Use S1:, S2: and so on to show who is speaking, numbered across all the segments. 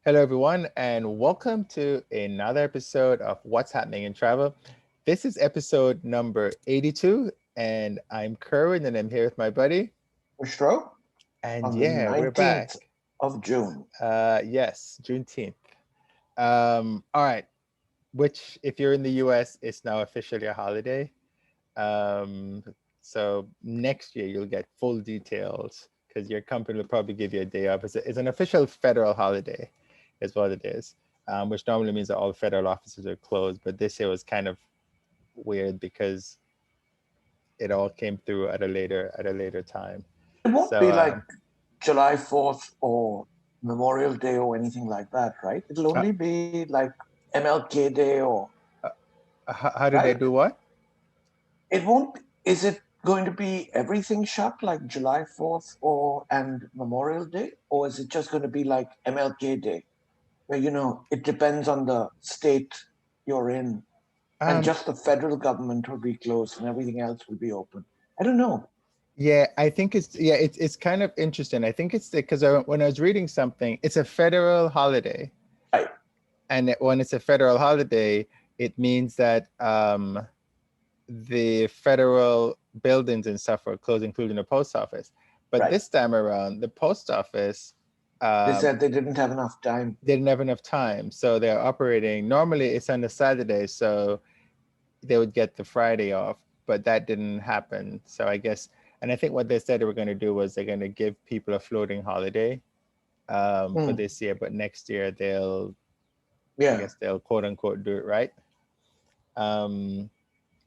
S1: Hello, everyone, and welcome to another episode of What's Happening in Travel. This is episode number 82, and I'm Kerwin, and I'm here with my buddy.
S2: Stroke
S1: And
S2: on the
S1: yeah, we're
S2: 19th
S1: back.
S2: of June.
S1: Yes, Juneteenth. All right, which, if you're in the US, is now officially a holiday. Um, so next year, you'll get full details because your company will probably give you a day off. It's an official federal holiday, is what it is, which normally means that all federal offices are closed. But this year was kind of weird because it all came through at a later time.
S2: It won't
S1: So
S2: be like July 4th or Memorial Day or anything like that, right? It'll
S1: uh,
S2: only be like MLK Day or,
S1: uh, how did they
S2: right?
S1: do what?
S2: It won't, is it going to be everything shut like July 4th or and Memorial Day? Or is it just going to be like MLK Day, where, it depends on the state you're in and
S1: Um,
S2: just the federal government will be closed and everything else will be open? I don't know.
S1: yeah, I think it's kind of interesting. I think it's because when I was reading something, it's a federal holiday.
S2: Right,
S1: And when it's a federal holiday, it means that the federal buildings and stuff are closed, including the post office. But
S2: right.
S1: this time around, the post office
S2: They
S1: um,
S2: said they didn't have enough time.
S1: didn't have enough time, so they're operating. Normally, it's on a Saturday, so they would get the Friday off, but that didn't happen. So I guess, and I think what they said they were going to do was they're going to give people a floating holiday for
S2: Hmm.
S1: this year, but next year they'll, I
S2: Yeah.
S1: guess they'll quote unquote do it right. Um,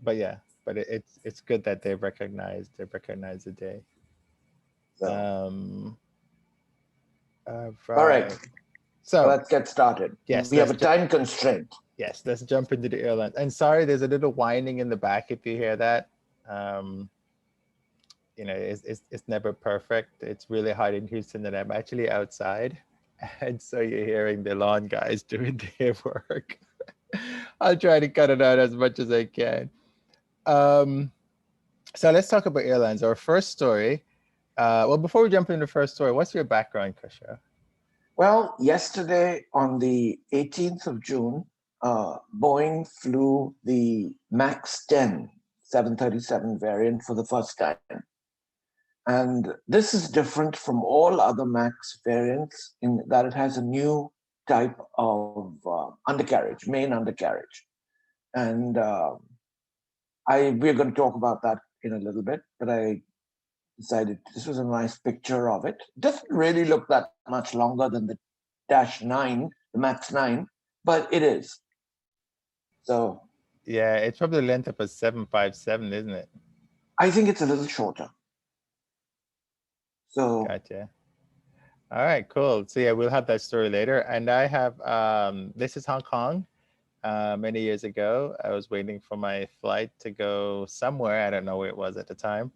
S1: but yeah, but it's good that they recognize the day.
S2: So,
S1: Um, all
S2: all right.
S1: right. So
S2: Let's get started. We
S1: yes,
S2: have a time constraint.
S1: let's jump into the airlines. And sorry, there's a little whining in the back if you hear that. Um, it's never perfect. It's really hot in Houston, and I'm actually outside, and so you're hearing the lawn guys doing their work. I'll try to cut it out as much as I can. Um, so let's talk about airlines. Our first story. Well, before we jump into the first story, what's your background, Kusha?
S2: Well, yesterday on the 18th of June, Boeing flew the MAX 10 737 variant for the first time. And this is different from all other MAX variants in that it has a new type of undercarriage, main undercarriage. And we're going to talk about that in a little bit, but I decided this was a nice picture of it. It doesn't really look that much longer than the Dash 9, the Max 9, but it is. So
S1: Yeah, it's probably the length of a 757, isn't it?
S2: I think it's a little shorter. So
S1: Gotcha. All right, cool. So yeah, we'll have that story later. And I have this is Hong Kong. Many years ago, I was waiting for my flight to go somewhere. I don't know where it was at the time.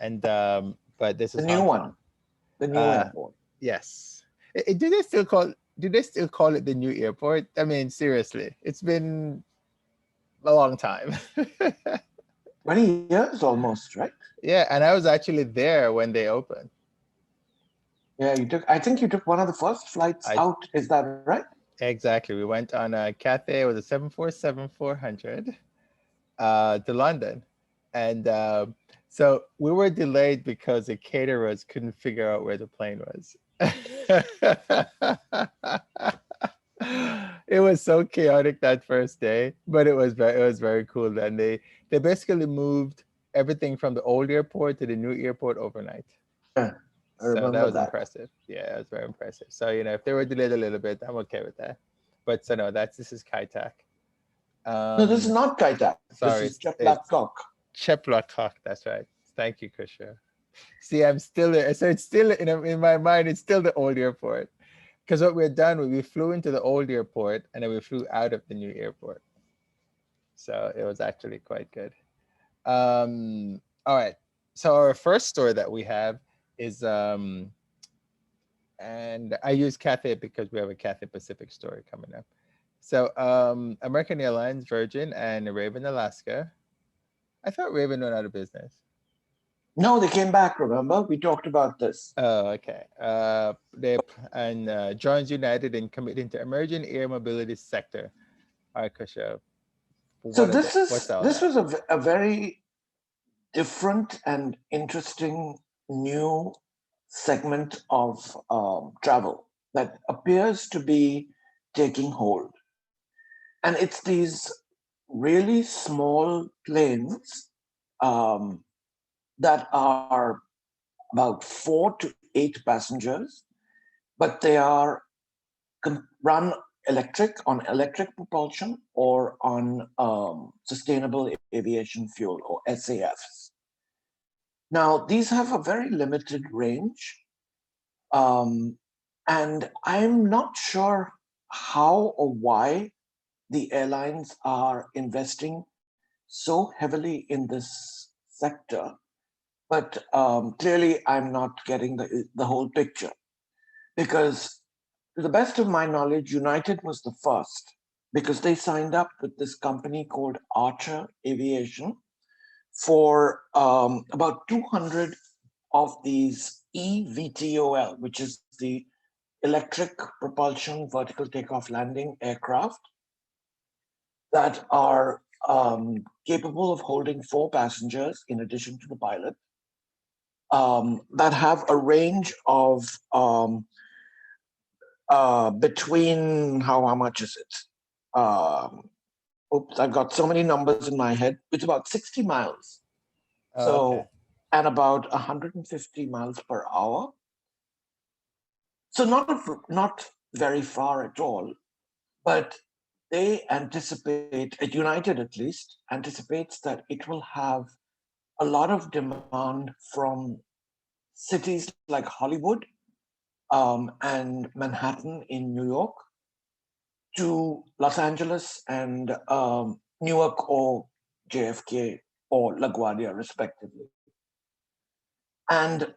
S1: And but this
S2: the
S1: is
S2: new
S1: Hong Kong.
S2: one, the new
S1: Uh,
S2: airport.
S1: yes. Do they still call it the new airport? I mean, seriously, it's been a long time.
S2: 20 years almost, right?
S1: Yeah, and I was actually there when they opened.
S2: Yeah, I think you took one of the first flights
S1: I
S2: out. Is that right?
S1: exactly. We went on a Cathay. It was a 747-400 to London, and so we were delayed because the caterers couldn't figure out where the plane was. It was so chaotic that first day, but it was very cool. And they basically moved everything from the old airport to the new airport overnight.
S2: Yeah, I
S1: So that
S2: remember
S1: was
S2: that.
S1: impressive. Yeah, it was very impressive. So if they were delayed a little bit, I'm okay with that. But so no, this is Kai Tak.
S2: No, this is
S1: Um,
S2: not Kaitak. This is
S1: sorry,
S2: Chaplak
S1: it's
S2: Kok.
S1: Cheplakok. That's right. Thank you, Kusha. See, I'm still there. So it's still in my mind. It's still the old airport because what we're done, we flew into the old airport and then we flew out of the new airport. So it was actually quite good. All right. So our first story that we have is and I use Cathay because we have a Cathay Pacific story coming up. So American Airlines, Virgin, and Raven Alaska. I thought Raven went out of business.
S2: No, they came back, remember? We talked about this.
S1: Oh, okay. Joins United in committing to emerging air mobility sector. All right, Kusha,
S2: So
S1: what's all
S2: this
S1: that?
S2: was a very different and interesting new segment of travel that appears to be taking hold. And it's these really small planes um, that are about 4 to 8 passengers, but they are run on electric propulsion or on sustainable aviation fuel or SAFs. Now, these have a very limited range, um, and I'm not sure how or why the airlines are investing so heavily in this sector. But clearly, I'm not getting the whole picture because, to the best of my knowledge, United was the first because they signed up with this company called Archer Aviation for about 200 of these eVTOL, which is the electric propulsion vertical takeoff landing aircraft that are capable of holding 4 passengers in addition to the pilot, that have a range of between how much is it? Oops, I've got so many numbers in my head. It's about 60 miles.
S1: Oh, okay.
S2: So, and about 150 miles per hour. So not very far at all, but they anticipate, at United at least, anticipates that it will have a lot of demand from cities like Hollywood and Manhattan in New York to Los Angeles and Newark or JFK or LaGuardia, respectively. And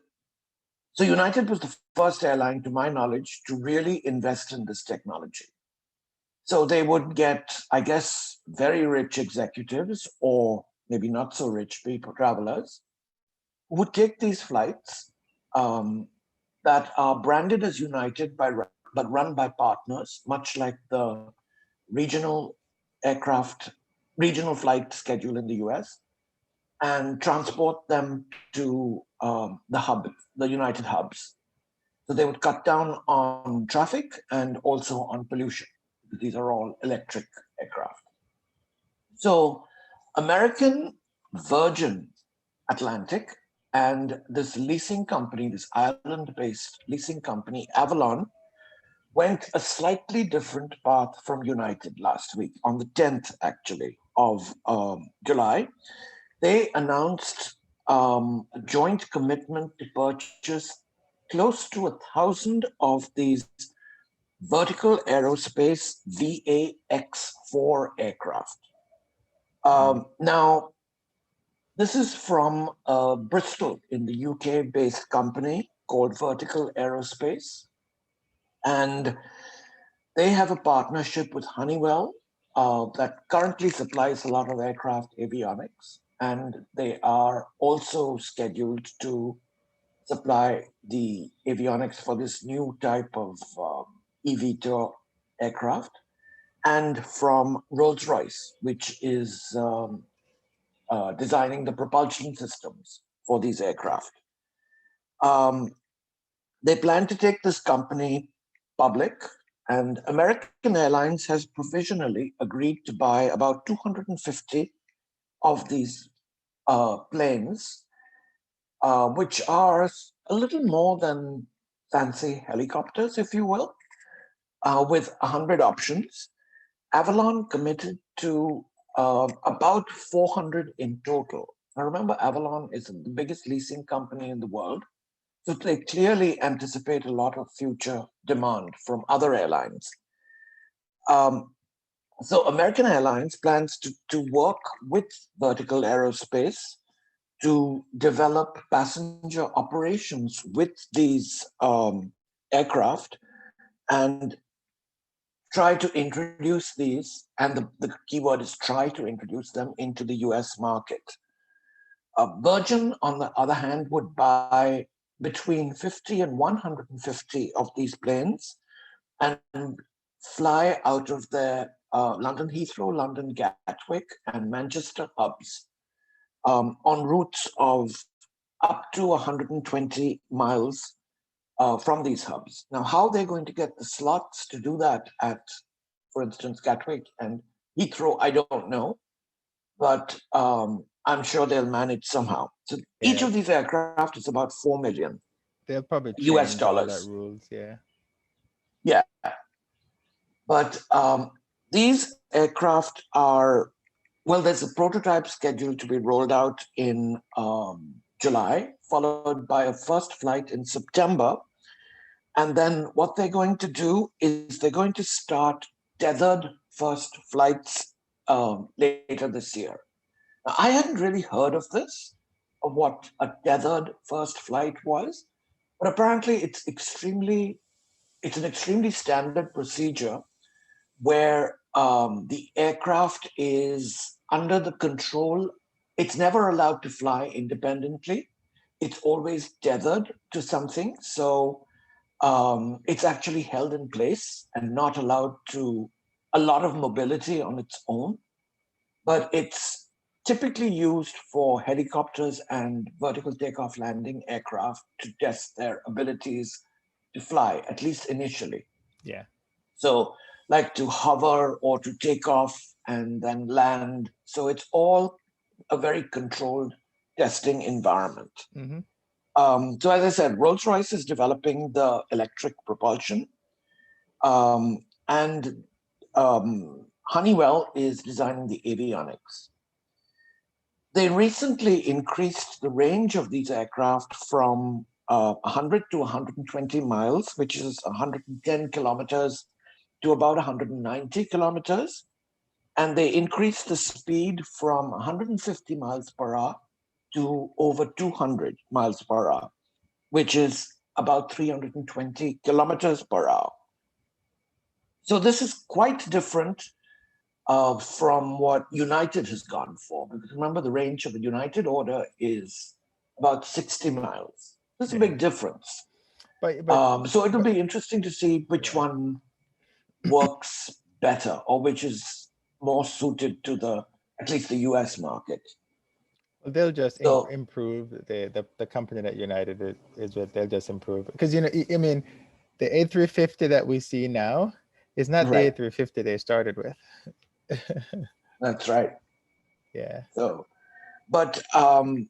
S2: so United was the first airline, to my knowledge, to really invest in this technology. So they would get, I guess, very rich executives or maybe not so rich people, travelers, who would take these flights um, that are branded as United but run by partners, much like the regional aircraft, regional flight schedule in the US, and transport them to the hub, the United hubs. So they would cut down on traffic and also on pollution. These are all electric aircraft. So American Virgin Atlantic and this leasing company, this Ireland-based leasing company, Avalon, went a slightly different path from United last week, on the 10th, actually, of July. They announced a joint commitment to purchase close to 1,000 of these vertical aerospace VAX4 aircraft.
S1: Mm.
S2: Now, this is from Bristol in the UK based company called Vertical Aerospace. And they have a partnership with Honeywell that currently supplies a lot of aircraft avionics. And they are also scheduled to supply the avionics for this new type of eVTOL aircraft. And from Rolls Royce, which is designing the propulsion systems for these aircraft. Um, they plan to take this company public, and American Airlines has provisionally agreed to buy about 250 of these planes, which are a little more than fancy helicopters, if you will, with 100 options. Avalon committed to about 400 in total. Now, remember, Avalon is the biggest leasing company in the world. So they clearly anticipate a lot of future demand from other airlines. Um, so American Airlines plans to work with Vertical Aerospace to develop passenger operations with these aircraft and try to introduce these, and the keyword is try to introduce them into the US market. Virgin, on the other hand, would buy between 50 and 150 of these planes and fly out of their London Heathrow, London Gatwick, and Manchester hubs on routes of up to 120 miles from these hubs. Now, how they're going to get the slots to do that at, for instance, Gatwick and Heathrow, I don't know, but I'm sure they'll manage somehow. So each
S1: Yeah,
S2: of these aircraft is about 4 million
S1: they'll probably
S2: US
S1: change all that
S2: dollars.
S1: rules. Yeah.
S2: Yeah, but these aircraft are, well, there's a prototype scheduled to be rolled out in July, followed by a first flight in September. And then what they're going to do is they're going to start tethered first flights later this year. Now, I hadn't really heard of this, of what a tethered first flight was, but apparently it's an extremely standard procedure where the aircraft is under the control. It's never allowed to fly independently. It's always tethered to something. So it's actually held in place and not allowed to a lot of mobility on its own. But it's typically used for helicopters and vertical takeoff landing aircraft to test their abilities to fly, at least initially.
S1: Yeah.
S2: So, like to hover or to take off and then land. So, it's all a very controlled testing environment.
S1: Mm-hmm.
S2: So, as I said, Rolls Royce is developing the electric propulsion, and Honeywell is designing the avionics. They recently increased the range of these aircraft from 100 to 120 miles, which is 110 kilometers, to about 190 kilometers. And they increased the speed from 150 miles per hour to over 200 miles per hour, which is about 320 kilometers per hour. So this is quite different from what United has gone for. Because remember, the range of a United order is about 60 miles. There's a
S1: Yeah.
S2: big difference.
S1: But but
S2: So it'll
S1: but
S2: be interesting to see which
S1: yeah.
S2: one works better or which is more suited to the at least the US market.
S1: Well, they'll just
S2: So
S1: improve the company that United is with. They'll just improve because I mean, the A350 that we see now is not the
S2: right,
S1: A350 they started with.
S2: that's right.
S1: Yeah.
S2: So but um,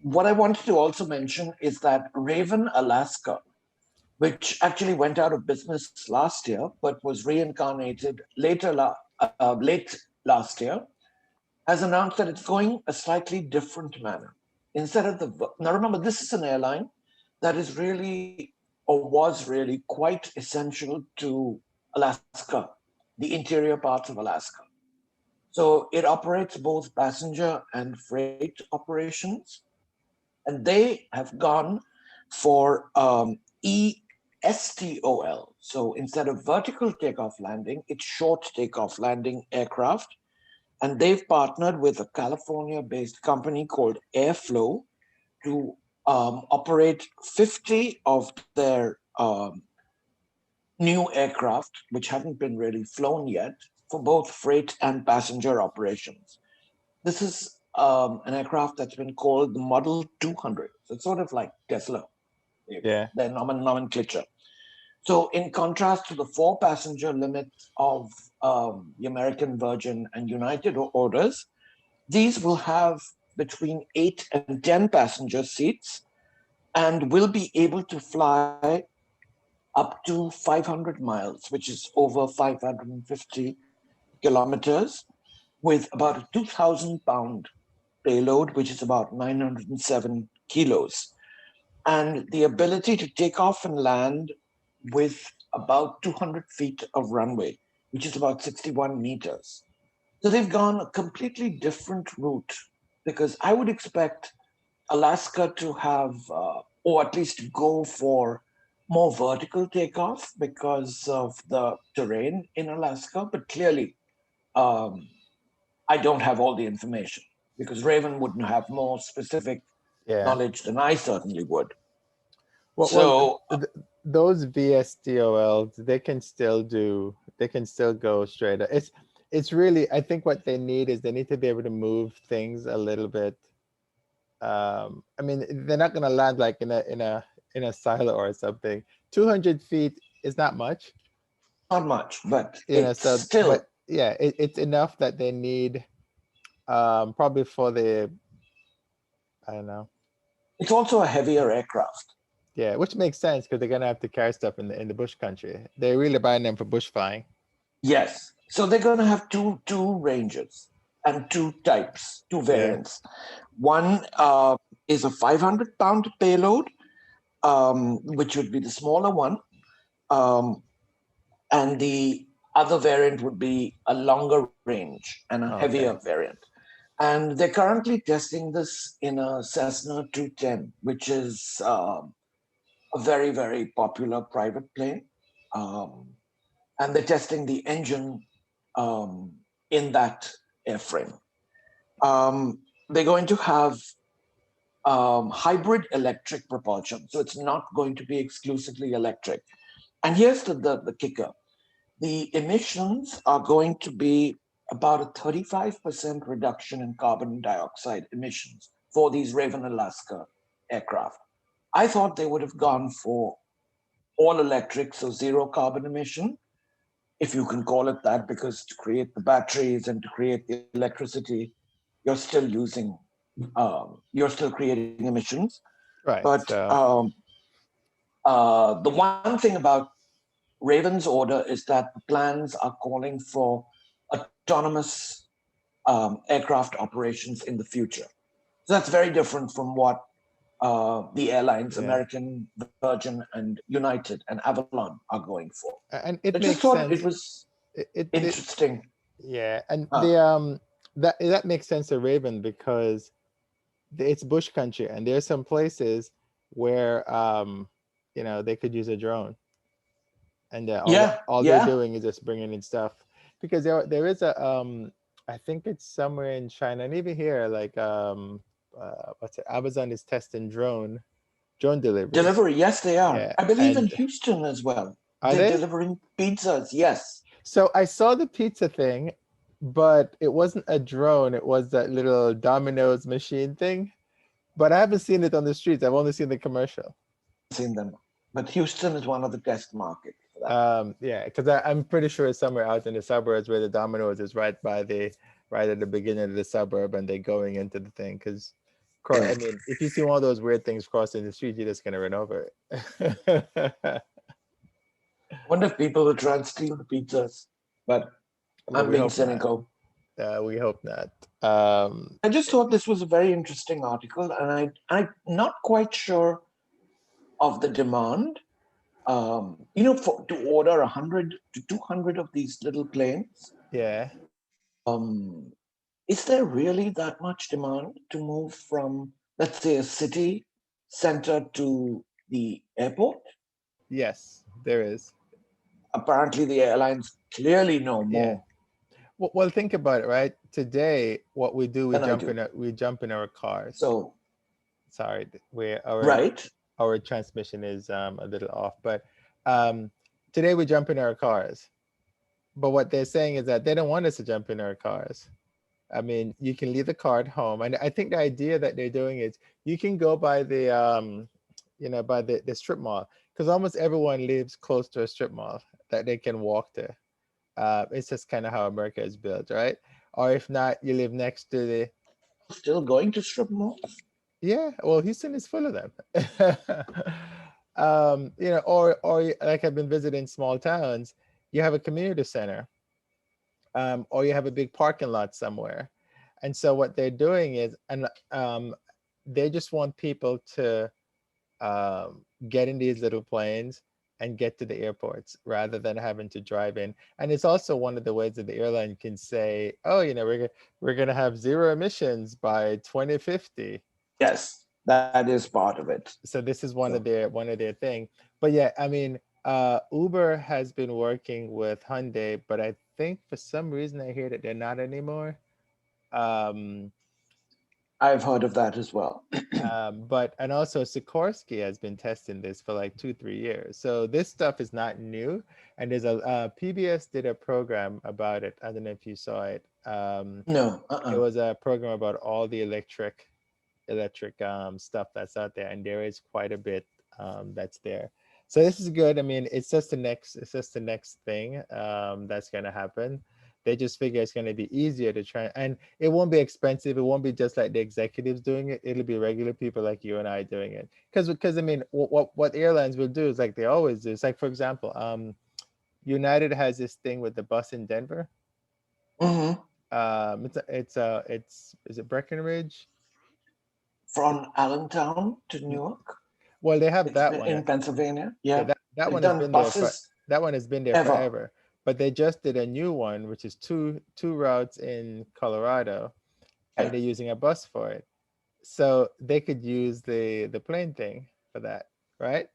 S2: what I wanted to also mention is that Raven Alaska, which actually went out of business last year, but was reincarnated late last year, has announced that it's going a slightly different manner. Instead of now remember, this is an airline that is really or was really quite essential to Alaska, the interior parts of Alaska. So it operates both passenger and freight operations, and they have gone for ESTOL. So instead of vertical takeoff landing, it's short takeoff landing aircraft. And they've partnered with a California based company called Airflow to operate 50 of their new aircraft, which haven't been really flown yet, for both freight and passenger operations. This is an aircraft that's been called the Model 200. So it's sort of like Tesla,
S1: Yeah.
S2: their nomenclature. So, in contrast to the four passenger limit of the American Virgin and United orders, these will have between 8 and 10 passenger seats and will be able to fly up to 500 miles, which is over 550 kilometers, with about a 2,000-pound payload, which is about 907 kilos, and the ability to take off and land with about 200 feet of runway, which is about 61 meters. So they've gone a completely different route because I would expect Alaska to have, or at least go for more vertical takeoff because of the terrain in Alaska. But clearly, um, I don't have all the information because Raven wouldn't have more specific
S1: Yeah.
S2: knowledge than I certainly would.
S1: Well,
S2: So,
S1: those VSTOLs, they can still do. They can still go straight. It's really. I think what they need is they need to be able to move things a little bit. I mean, they're not gonna land like in a silo or something. 200 feet is not much,
S2: not much, but
S1: you know.
S2: it's
S1: So,
S2: still,
S1: but yeah, it's enough that they need probably for the, I don't know.
S2: it's also a heavier aircraft.
S1: Yeah, which makes sense because they're gonna have to carry stuff in the bush country. They're really buying them for bush flying.
S2: Yes. So they're going to have two ranges and two types, two
S1: Yeah.
S2: variants. One is a 500-pound payload, which would be the smaller one. Um, and the other variant would be a longer range and a
S1: Oh,
S2: heavier
S1: okay.
S2: variant. And they're currently testing this in a Cessna 210, which is a very, very popular private plane. Um, and they're testing the engine um, in that airframe. They're going to have hybrid electric propulsion, so it's not going to be exclusively electric. And here's the kicker: the emissions are going to be about a 35% reduction in carbon dioxide emissions for these Raven Alaska aircraft. I thought they would have gone for all electric, so zero carbon emission, if you can call it that, because to create the batteries and to create the electricity, you're still creating emissions.
S1: Right.
S2: But
S1: So
S2: the one thing about Raven's order is that the plans are calling for autonomous aircraft operations in the future. So that's very different from what the airlines,
S1: yeah,
S2: American, Virgin, and United, and Avalon are going for.
S1: and
S2: I
S1: it
S2: just
S1: makes
S2: thought it
S1: sense.
S2: was
S1: It
S2: interesting.
S1: yeah, and
S2: Uh,
S1: that makes sense to Raven because it's bush country, and there's some places where they could use a drone, and
S2: yeah,
S1: all they're
S2: yeah.
S1: doing is just bringing in stuff because there is a I think it's somewhere in China and even here like what's it, Amazon is testing drone deliveries.
S2: Delivery, yes, they are.
S1: Yeah,
S2: I believe in
S1: and
S2: Houston as well.
S1: are
S2: They're
S1: they?
S2: delivering pizzas, yes.
S1: So I saw the pizza thing, but it wasn't a drone. It was that little Domino's machine thing. But I haven't seen it on the streets. I've only seen the commercial.
S2: Seen them. But Houston is one of the test markets for that.
S1: Yeah, because I'm pretty sure it's somewhere out in the suburbs where the Domino's is right at the beginning of the suburb, and they're going into the thing. Because, I
S2: Yeah.
S1: mean, if you see one of those weird things crossing the street, you're just gonna run over it.
S2: I wonder if people will try and steal the pizzas. But
S1: Well,
S2: I'm
S1: we
S2: being
S1: hope not.
S2: cynical.
S1: We hope not.
S2: I just thought this was a very interesting article, and I'm not quite sure of the demand. To order 100 to 200 of these little planes,
S1: Yeah.
S2: um, is there really that much demand to move from, let's say, a city center to the airport?
S1: Yes, there is.
S2: Apparently, the airlines clearly know
S1: Yeah.
S2: more
S1: Well, think about it, right? Today, what we do,
S2: than I do.
S1: we jump in our cars.
S2: So,
S1: Sorry, we
S2: right,
S1: our transmission is a little off, but um, today we jump in our cars. But what they're saying is that they don't want us to jump in our cars. I mean, you can leave the car at home, and I think the idea that they're doing is you can go by by the strip mall because almost everyone lives close to a strip mall that they can walk to. It's just kind of how America is built, right? Or if not, you live next to the
S2: still going to strip malls?
S1: yeah. Well, Houston is full of them. Or like I've been visiting small towns, you have a community center, or you have a big parking lot somewhere, and so what they're doing is, and they just want people to get in these little planes and get to the airports rather than having to drive in. And it's also one of the ways that the airline can say, oh, we're gonna have zero emissions by 2050.
S2: Yes, that is part of it.
S1: So this is
S2: So,
S1: one of their thing. But yeah, I mean, Uber has been working with Hyundai, but I think for some reason I hear that they're not anymore. Um,
S2: I've heard of that as well.
S1: but and also Sikorsky has been testing this for like 2 3 years. So this stuff is not new. And there's a PBS did a program about it. I don't know if you saw it.
S2: No,
S1: It was a program about all the electric stuff that's out there, and there is quite a bit that's there. So this is good. I mean, it's just the next thing that's going to happen. They just figure it's going to be easier to try, and it won't be expensive. It won't be just like the executives doing it. It'll be regular people like you and I doing it. Because I mean, what airlines will do is like they always do. It's like, for example, United has this thing with the bus in Denver.
S2: hmm
S1: It's is it Breckenridge?
S2: From Allentown to Newark.
S1: Well, they have
S2: It's
S1: that one.
S2: in Pennsylvania.
S1: Yeah,
S2: Yeah,
S1: that
S2: they've
S1: one has
S2: done
S1: been there for
S2: buses
S1: that one has been there
S2: ever.
S1: forever. But they just did a new one, which is two routes in Colorado, and
S2: Right.
S1: they're using a bus for it. So they could use the plane thing for that, right?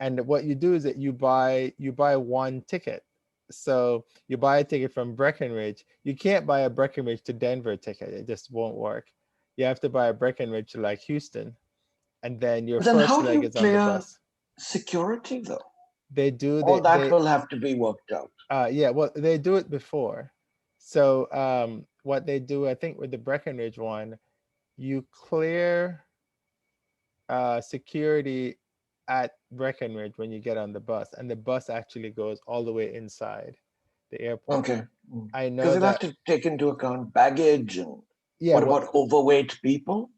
S1: And what you do is that you buy one ticket. So you buy a ticket from Breckenridge. You can't buy a Breckenridge to Denver ticket. It just won't work. You have to buy a Breckenridge to like Houston, and then your
S2: But then,
S1: first
S2: how do
S1: leg
S2: you
S1: is on the
S2: clear
S1: bus.
S2: security though?
S1: They do
S2: All that
S1: they
S2: will have to be worked out.
S1: yeah, well, they do it before. So what they do, I think with the Breckenridge one, you clear security at Breckenridge when you get on the bus, and the bus actually goes all the way inside the airport.
S2: Okay.
S1: I
S2: Because
S1: know
S2: they'll have
S1: that.
S2: to take into account baggage and
S1: Yeah,
S2: what
S1: what
S2: about overweight people?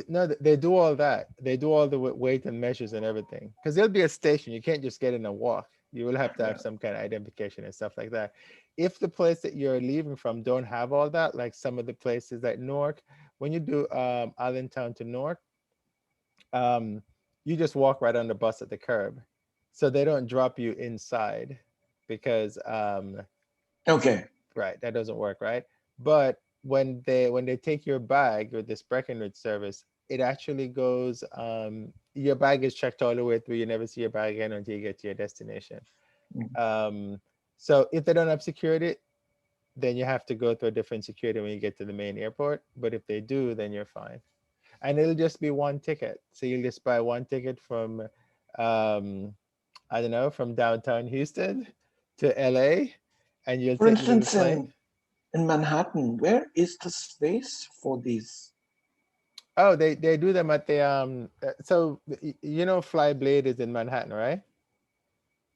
S1: no, they do all that. They do all the weight and measures and everything. Because there'll be a station. You can't just get in and walk. You will have to have
S2: Yeah.
S1: some kind of identification and stuff like that. If the place that you're leaving from don't have all that, like some of the places like Newark, when you do Allentown to Newark, um, you just walk right on the bus at the curb. So they don't drop you inside because
S2: Okay.
S1: right, that doesn't work, right? But when they take your bag with this Breckenridge service, it actually goes your bag is checked all the way through. You never see your bag again until you get to your destination.
S2: Mm.
S1: Um, so if they don't have security, then you have to go through a different security when you get to the main airport. But if they do, then you're fine. And it'll just be one ticket. So you'll just buy one ticket from I don't know, from downtown Houston to LA, and you'll
S2: For
S1: take the little
S2: instance,
S1: plane.
S2: in Manhattan, where is the space for these?
S1: Oh, they do them at the so you know Flyblade is in Manhattan, right?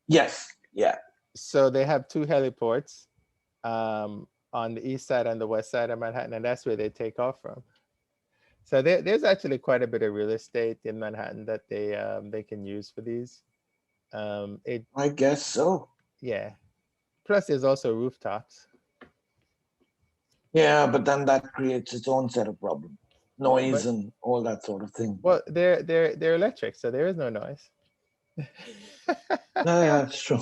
S2: Yes. Yeah.
S1: So they have two heliports on the east side and the west side of Manhattan, and that's where they take off from. So there's actually quite a bit of real estate in Manhattan that they can use for these. It
S2: I guess so.
S1: yeah. Plus, there's also rooftops.
S2: Yeah, but then that creates its own set of problems,
S1: Well,
S2: noise
S1: but
S2: and all that sort of thing.
S1: well, they're electric, so there is no noise.
S2: Oh, yeah, that's true.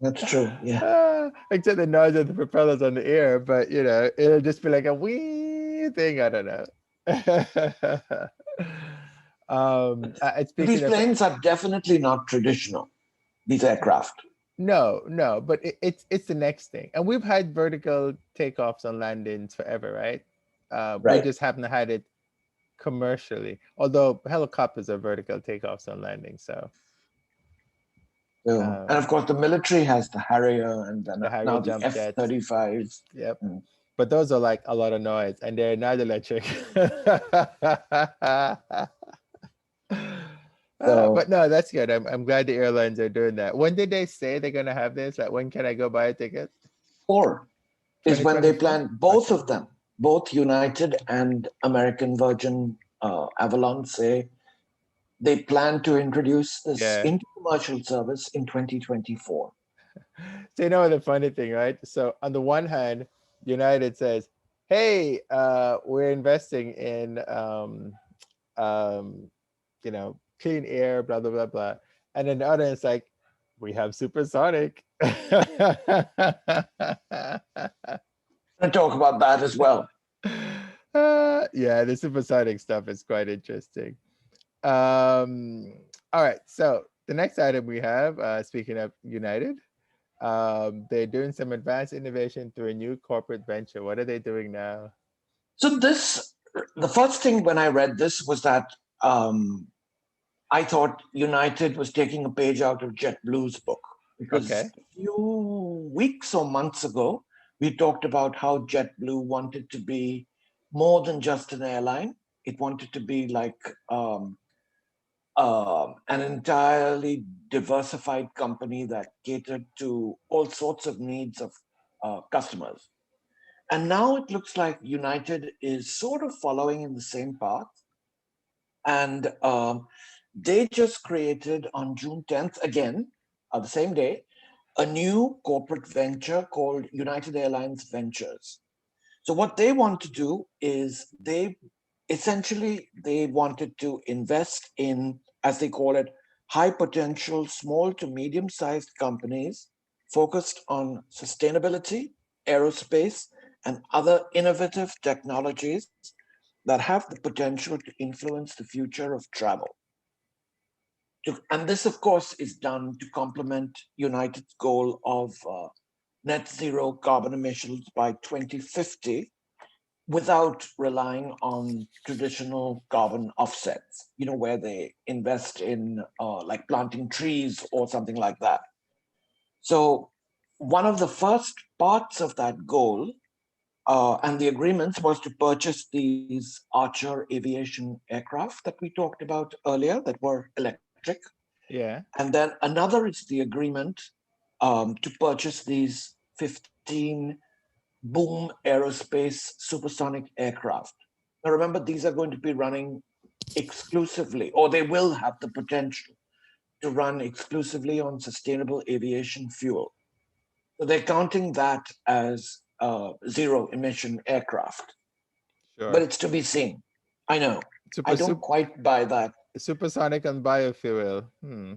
S2: That's true. Yeah.
S1: Except the noise of the propellers on the air, but you know, it'll just be like a wee thing. I don't know.
S2: But these
S1: Speaking of
S2: planes are definitely not traditional, these aircraft.
S1: no, no, but it's the next thing, and we've had vertical takeoffs and landings forever, right? We
S2: Right.
S1: just haven't had it commercially, although helicopters are vertical takeoffs and landings. So
S2: So, and
S1: um,
S2: of course, the military has the Harrier and then
S1: the Harrier
S2: now the
S1: jump
S2: F
S1: jets,
S2: 35s.
S1: yep.
S2: Mm.
S1: But those are like a lot of noise, and they're not electric. But
S2: So,
S1: no, that's good. I'm glad the airlines are doing that. When did they say they're gonna have this? Like, when can I go buy a ticket?
S2: four is when they
S1: 2024.
S2: plan, both
S1: Okay.
S2: of them, both United and American Virgin Avalon say they plan to introduce this
S1: Yeah.
S2: into commercial service in 2024.
S1: So you know the funny thing, right? So on the one hand, United says, "Hey, we're investing in um, clean air, blah blah blah blah," and then the other is like, "We have supersonic."
S2: And talk about that as well.
S1: Yeah, the supersonic stuff is quite interesting. All right, so the next item we have, speaking of United, they're doing some advanced innovation through a new corporate venture. What are they doing now?
S2: So the first thing when I read this was that um, I thought United was taking a page out of JetBlue's book because
S1: Okay.
S2: a few weeks or months ago, we talked about how JetBlue wanted to be more than just an airline. It wanted to be like an entirely diversified company that catered to all sorts of needs of customers. And now it looks like United is sort of following in the same path. And they just created on June 10th, again, the same day, a new corporate venture called United Airlines Ventures. So what they want to do is they wanted to invest in, as they call it, high potential small to medium sized companies focused on sustainability, aerospace, and other innovative technologies that have the potential to influence the future of travel. And this, of course, is done to complement United's goal of net zero carbon emissions by 2050 without relying on traditional carbon offsets, where they invest in like planting trees or something like that. So, one of the first parts of that goal and the agreements was to purchase these Archer aviation aircraft that we talked about earlier that were electric.
S1: Yeah.
S2: And then another is the agreement to purchase these 15 boom aerospace supersonic aircraft. Now, remember, these are going to be running exclusively, or they will have the potential to run exclusively on sustainable aviation fuel. So they're counting that as zero emission aircraft, but
S1: Sure.
S2: it's to be seen. I know. I
S1: Super,
S2: don't
S1: super
S2: quite buy that.
S1: supersonic and biofuel. Hmm.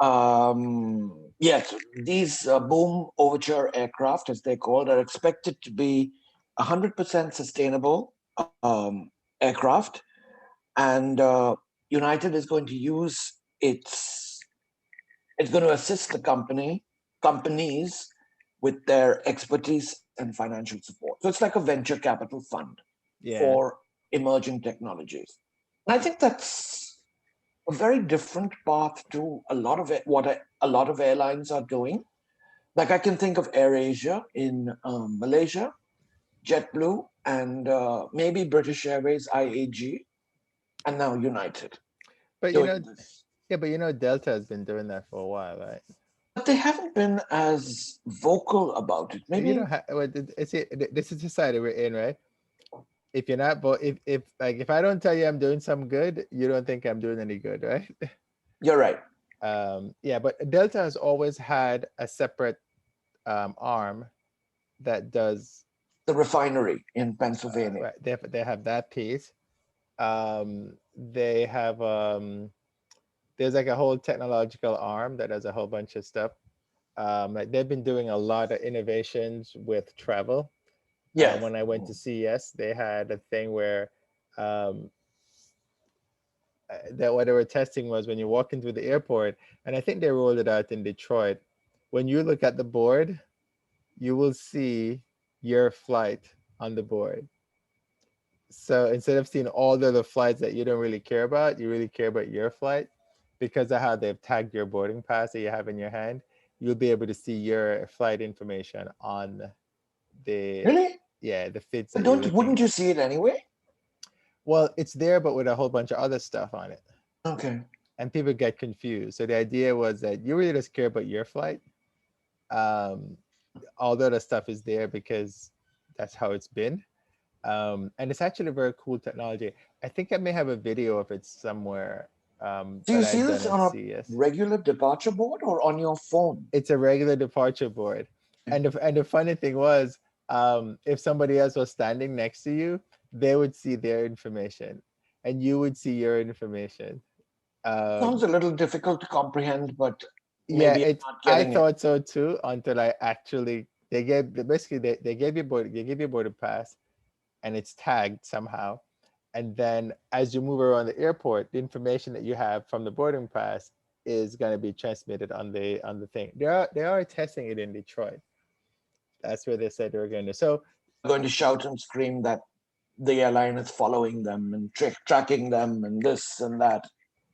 S2: Um, yes, these boom overture aircraft, as they're called, are expected to be 100% sustainable aircraft, and United is going to use it's going to assist the companies with their expertise and financial support. So it's like a venture capital fund
S1: Yeah.
S2: for emerging technologies. And I think that's a very different path to a lot of it, what a lot of airlines are doing. Like I can think of AirAsia in Malaysia, JetBlue, and maybe British Airways IAG, and now United
S1: But
S2: doing this.
S1: yeah, but Delta has been doing that for a while, right?
S2: But they haven't been as vocal about it.
S1: You
S2: Maybe
S1: don't have. Well, this is the society we're in, right? If you're not, but if I don't tell you I'm doing some good, you don't think I'm doing any good, right?
S2: you're right.
S1: Yeah, but Delta has always had a separate arm that does.
S2: The refinery in Pennsylvania.
S1: Right, they have that piece. They have there's like a whole technological arm that does a whole bunch of stuff. Like they've been doing a lot of innovations with travel.
S2: Yeah.
S1: When I went to CES, they had a thing where um, that what they were testing was when you walk into the airport, and I think they rolled it out in Detroit. When you look at the board, you will see your flight on the board. So instead of seeing all the other flights that you don't really care about, you really care about your flight because of how they've tagged your boarding pass that you have in your hand. You'll be able to see your flight information on the
S2: Really?
S1: the fits
S2: But
S1: that you're
S2: don't
S1: looking
S2: wouldn't
S1: at.
S2: you see it anyway?
S1: Well, it's there, but with a whole bunch of other stuff on it,
S2: Okay.
S1: and people get confused. So the idea was that you really just care about your flight. Um, all the other stuff is there because that's how it's been. And it's actually a very cool technology. I think I may have a video of it somewhere
S2: Do
S1: that
S2: you
S1: I
S2: see
S1: done
S2: this
S1: at
S2: on a
S1: CES.
S2: regular departure board or on your phone?
S1: It's a regular departure board, and the funny thing was, if somebody else was standing next to you, they would see their information, and you would see your information.
S2: Sounds
S1: Um,
S2: a little difficult to comprehend, but
S1: yeah,
S2: maybe I'm
S1: it.
S2: not
S1: I
S2: getting it.
S1: thought so too until I actually basically they gave you board they give you a boarding pass and it's tagged somehow. And then as you move around the airport, the information that you have from the boarding pass is going to be transmitted on the thing. They are testing it in Detroit. That's where they said they were going to. So
S2: Going to shout and scream that the airline is following them and tracking them and this and that.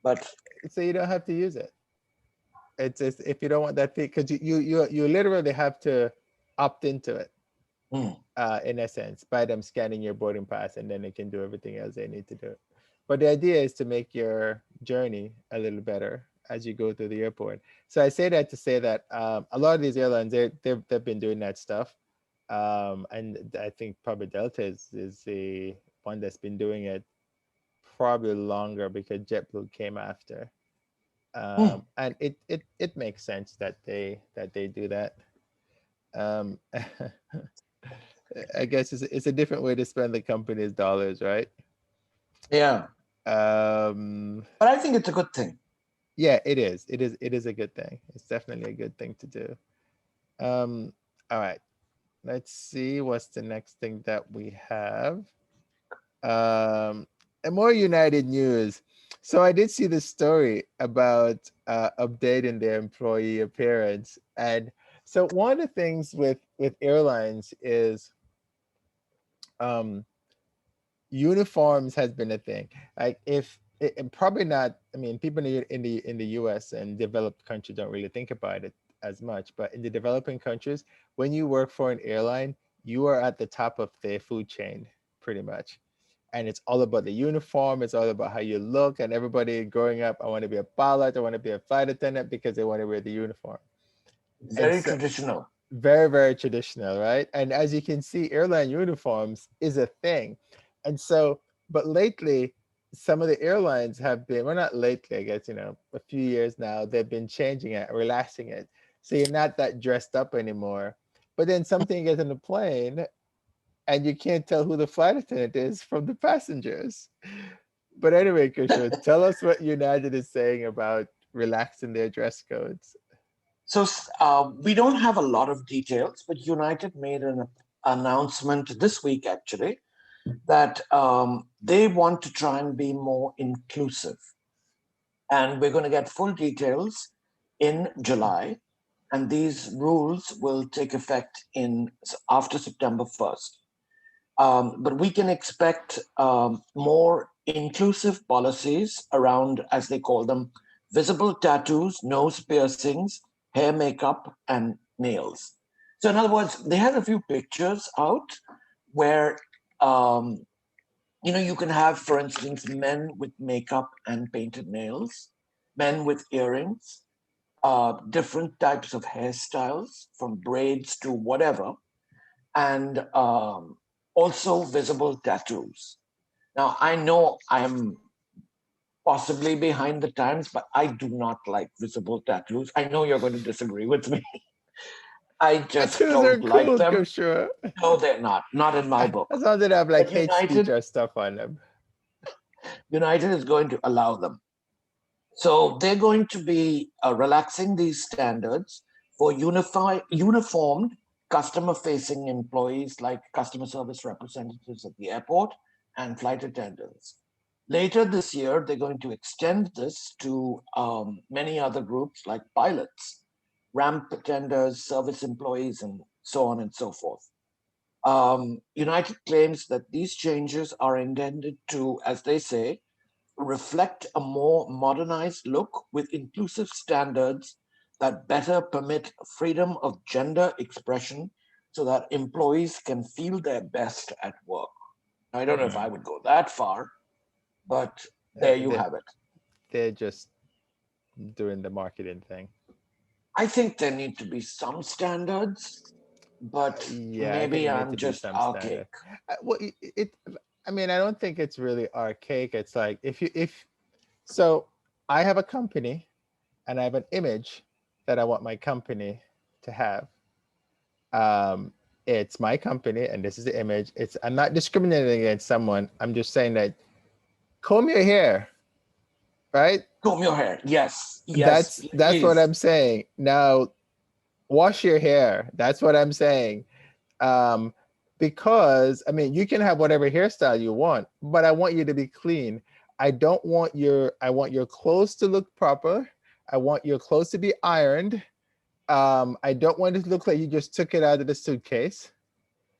S2: But
S1: you don't have to use it. It's if you don't want that fee, because you literally have to opt into it.
S2: hmm,
S1: In essence, by them scanning your boarding pass, and then they can do everything else they need to do. But the idea is to make your journey a little better as you go through the airport. So I say that to say that a lot of these airlines, they've been doing that stuff. And I think probably Delta is the one that's been doing it probably longer, because JetBlue came after.
S2: hmm,
S1: And it makes sense that they do that. Um, I guess it's a different way to spend the company's dollars, right?
S2: yeah.
S1: Um,
S2: But I think it's a good thing.
S1: yeah, it is. It is a good thing. It's definitely a good thing to do. All right. Let's see what's the next thing that we have. And more United news. So I did see the story about updating their employee appearance, and so one of the things with airlines is um, uniforms has been a thing. Like if and probably not. I mean, people in the U.S. and developed countries don't really think about it as much, but in the developing countries, when you work for an airline, you are at the top of the food chain, pretty much. And it's all about the uniform. It's all about how you look. And everybody growing up, I want to be a pilot. I want to be a flight attendant because they want to wear the uniform. And
S2: Very
S1: so
S2: traditional.
S1: very, very traditional, right? And as you can see, airline uniforms is a thing. And so, but lately, some of the airlines have been, well, not lately, I guess, a few years now, they've been changing it, relaxing it. So you're not that dressed up anymore. But then something gets on the plane and you can't tell who the flight attendant is from the passengers. But anyway, Kishore, tell us what United is saying about relaxing their dress codes.
S2: So we don't have a lot of details, but United made an announcement this week actually that they want to try and be more inclusive. And we're going to get full details in July. And these rules will take effect in after September 1st. But we can expect more inclusive policies around, as they call them, visible tattoos, nose piercings, hair makeup, and nails. So, in other words, they had a few pictures out where um, you can have, for instance, men with makeup and painted nails, men with earrings, different types of hairstyles, from braids to whatever, and also visible tattoos. Now, I know I'm possibly behind the times, but I do not like visible tattoos. I know you're going to disagree with me. I just
S1: Tattoos are
S2: don't like
S1: cool,
S2: them.
S1: Kishore.
S2: No, they're not. Not in my book.
S1: As long as they have like
S2: But
S1: hate speech or stuff on them.
S2: United is going to allow them. So they're going to be relaxing these standards for uniformed customer facing employees like customer service representatives at the airport and flight attendants. Later this year, they're going to extend this to many other groups like pilots, ramp attendants, service employees, and so on and so forth. United claims that these changes are intended to, as they say, reflect a more modernized look with inclusive standards that better permit freedom of gender expression so that employees can feel their best at work. I don't know if I
S1: Mm.
S2: would go that far, but there you
S1: They,
S2: have it.
S1: they're just doing the marketing thing.
S2: I think there need to be some standards, but
S1: Yeah, I think
S2: maybe
S1: it needs
S2: I'm
S1: to be
S2: just
S1: some
S2: archaic.
S1: standard. Well, I mean, I don't think it's really archaic. It's like if so, I have a company and I have an image that I want my company to have. Um, it's my company and this is the image. I'm not discriminating against someone. I'm just saying that comb your hair, right?
S2: Comb your hair. Yes, yes,
S1: That's what
S2: please.
S1: I'm saying. Now, wash your hair. That's what I'm saying. Um, because I mean, you can have whatever hairstyle you want, but I want you to be clean. I want your clothes to look proper. I want your clothes to be ironed. I don't want it to look like you just took it out of the suitcase.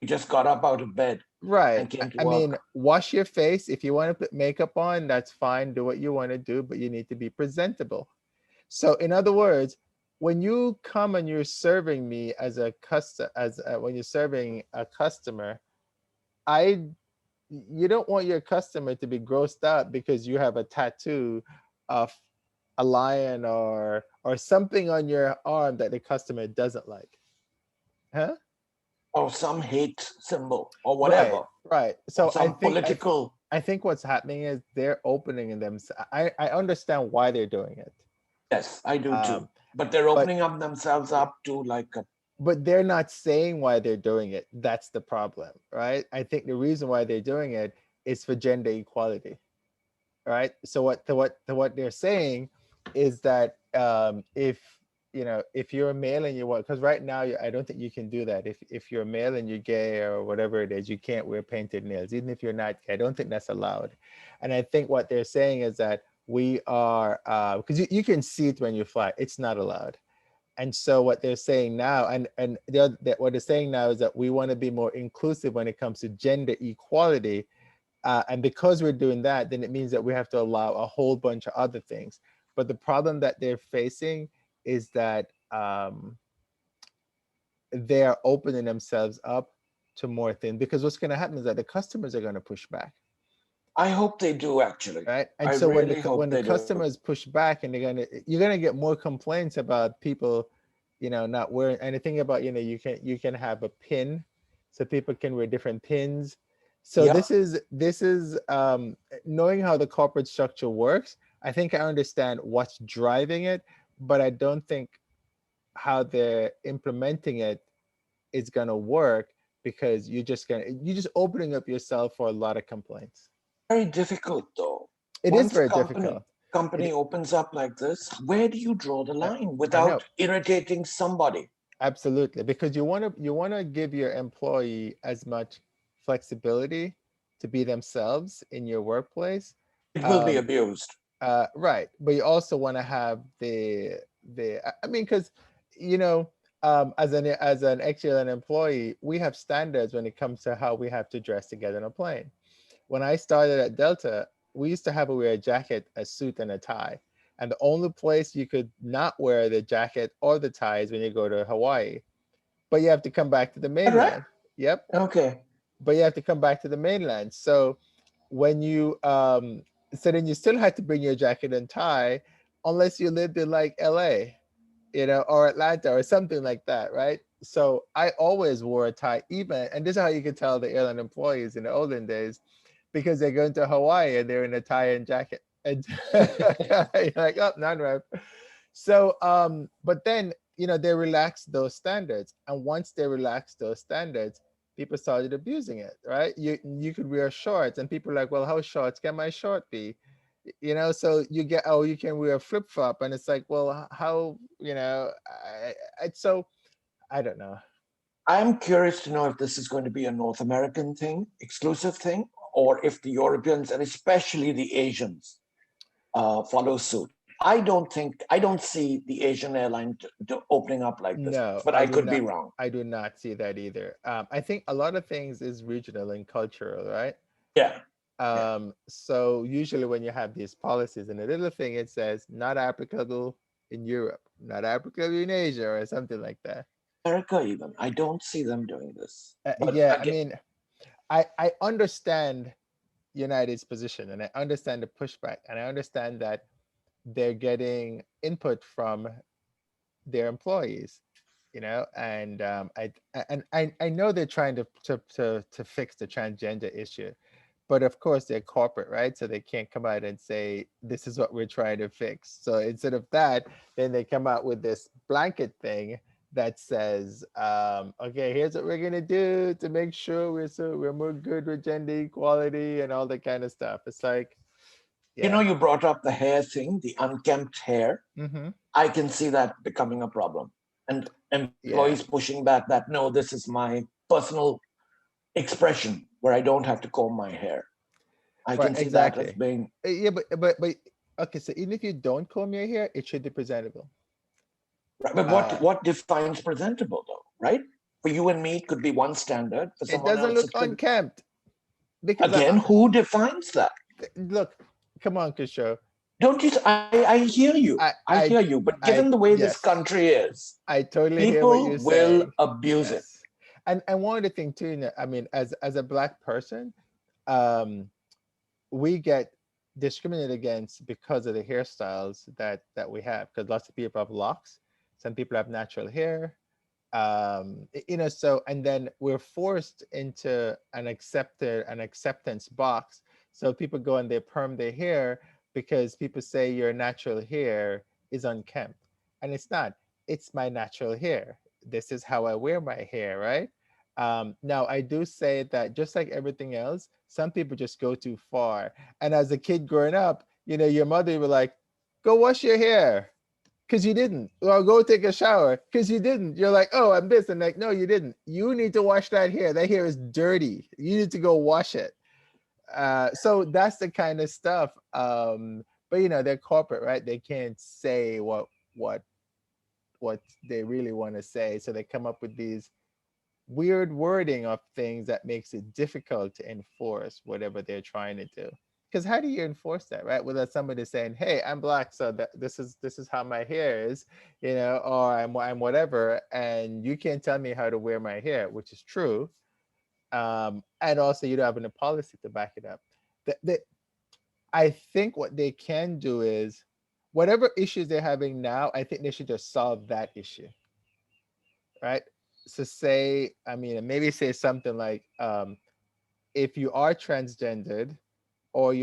S2: You just got up out of bed
S1: Right.
S2: and came to
S1: I mean,
S2: work.
S1: wash your face. If you want to put makeup on, that's fine. Do what you want to do, but you need to be presentable. So, in other words, when you come and you're serving me as a when you're serving a customer, I you don't want your customer to be grossed out because you have a tattoo of a lion or something on your arm that the customer doesn't like. Huh?
S2: Or some hate symbol or
S1: Right,
S2: whatever,
S1: right.
S2: or
S1: So
S2: some political.
S1: I think what's happening is they're opening them. I understand why they're doing it.
S2: Yes, I do too.
S1: Um,
S2: But they're
S1: but
S2: opening up themselves up to like a,
S1: they're not saying why they're doing it. That's the problem, right? I think the reason why they're doing it is for gender equality, right? So what they're saying is that if if you're a male and you want, because right now I don't think you can do that. If you're a male and you're gay or whatever it is, you can't wear painted nails, even if you're not gay. I don't think that's allowed. And I think what they're saying is that we are because you can see it when you fly. It's not allowed. And so what they're saying now, and what they're saying now is that we want to be more inclusive when it comes to gender equality, and because we're doing that, then it means that we have to allow a whole bunch of other things. But the problem that they're facing is that they are opening themselves up to more things, because what's going to happen is that the customers are going to push back,
S2: I hope they do actually.
S1: right? And
S2: I
S1: so when
S2: really hope
S1: the
S2: they do.
S1: customers push back, and you're gonna get more complaints about people, not wearing anything. About you can have a pin, so people can wear different pins. So
S2: Yep.
S1: this is knowing how the corporate structure works. I think I understand what's driving it, but I don't think how they're implementing it is gonna work, because you're just opening up yourself for a lot of complaints.
S2: Very difficult though.
S1: It is
S2: Once
S1: very difficult.
S2: company
S1: It,
S2: opens up like this, where do you draw the
S1: I,
S2: line
S1: I know.
S2: without irritating somebody?
S1: Absolutely, because you want to give your employee as much flexibility to be themselves in your workplace.
S2: It will be
S1: Um,
S2: abused.
S1: right, but you also want to have I mean, because you know, as an excellent employee, we have standards when it comes to how we have to dress to get on a plane. When I started at Delta, we used to have to wear a jacket, a suit, and a tie. And the only place you could not wear the jacket or the tie is when you go to Hawaii. But you have to come back to the
S2: All right.
S1: mainland. Yep.
S2: Okay.
S1: But you have to come back to the mainland. So when you so then you still had to bring your jacket and tie, unless you lived in like LA, or Atlanta or something like that, right? So I always wore a tie, even, and this is how you could tell the airline employees in the olden days, because they're going to Hawaii and they're in a tie and jacket. And you're like, oh, non-rep. So, but then, they relaxed those standards. And once they relaxed those standards, people started abusing it, right? You could wear shorts, and people are like, well, how short can my short be? So you get, oh, you can wear a flip-flop, and it's like, well, how, so I don't know.
S2: I'm curious to know if this is going to be a North American thing, exclusive thing, or if the Europeans and especially the Asians follow suit. I don't see the Asian airline opening up like this,
S1: No,
S2: but
S1: I
S2: I
S1: do
S2: could be
S1: not.
S2: wrong.
S1: I do not see that either. I think a lot of things is regional and cultural, right?
S2: Yeah, yeah.
S1: So usually when you have these policies, and a little thing, it says not applicable in Europe, not applicable in Asia, or something like that.
S2: America, even. I don't see them doing this. But
S1: Yeah, I
S2: again,
S1: mean, I understand United's position, and I understand the pushback, and I understand that they're getting input from their employees, and I know they're trying to fix the transgender issue, but of course they're corporate, right? So they can't come out and say this is what we're trying to fix. So instead of that, then they come out with this blanket thing that says, okay, here's what we're gonna do to make sure we're more good with gender equality and all that kind of stuff. It's like, yeah.
S2: you brought up the hair thing, the unkempt hair.
S1: Mm-hmm.
S2: I can see that becoming a problem. And employees
S1: Yeah.
S2: pushing back that, no, this is my personal expression where I don't have to comb my hair. I
S1: Right,
S2: can see that as
S1: exactly.
S2: being
S1: Yeah, but Okay, so even if you don't comb your hair, it should be presentable.
S2: Right, but
S1: Uh,
S2: what defines presentable though, right? For you and me, it could be one standard. For
S1: it
S2: someone
S1: doesn't
S2: else,
S1: look
S2: it could.
S1: unkempt because
S2: Again, who defines that?
S1: look, come on, Kishore.
S2: Don't you? I hear you.
S1: I,
S2: I hear
S1: I,
S2: you. But given the way this
S1: yes,
S2: country is,
S1: I totally hear what
S2: people
S1: you're
S2: will
S1: saying.
S2: abuse it.
S1: Yes, and one of the things too, I mean, as a black person, um, we get discriminated against because of the hairstyles that we have. Because lots of people have locks, some people have natural hair, so and then we're forced into an acceptance box, so people go and they perm their hair because people say your natural hair is unkempt, and it's not. It's my natural hair. This is how I wear my hair, right? Now I do say that just like everything else, some people just go too far, and as a kid growing up, your mother would like, go wash your hair because you didn't. Well, go take a shower because you didn't. You're like, oh, I'm this. And like, no, you didn't. You need to wash that hair. That hair is dirty. You need to go wash it. So that's the kind of stuff. But they're corporate, right? They can't say what what they really want to say. So they come up with these weird wording of things that makes it difficult to enforce whatever they're trying to do. Because how do you enforce that, right? Without somebody saying, "Hey, I'm black, so this is how my hair is," or I'm whatever, and you can't tell me how to wear my hair, which is true. And also, you don't have a policy to back it up. I think what they can do is, whatever issues they're having now, I think they should just solve that issue, right? So say, I mean, maybe say something like, if you are transgendered or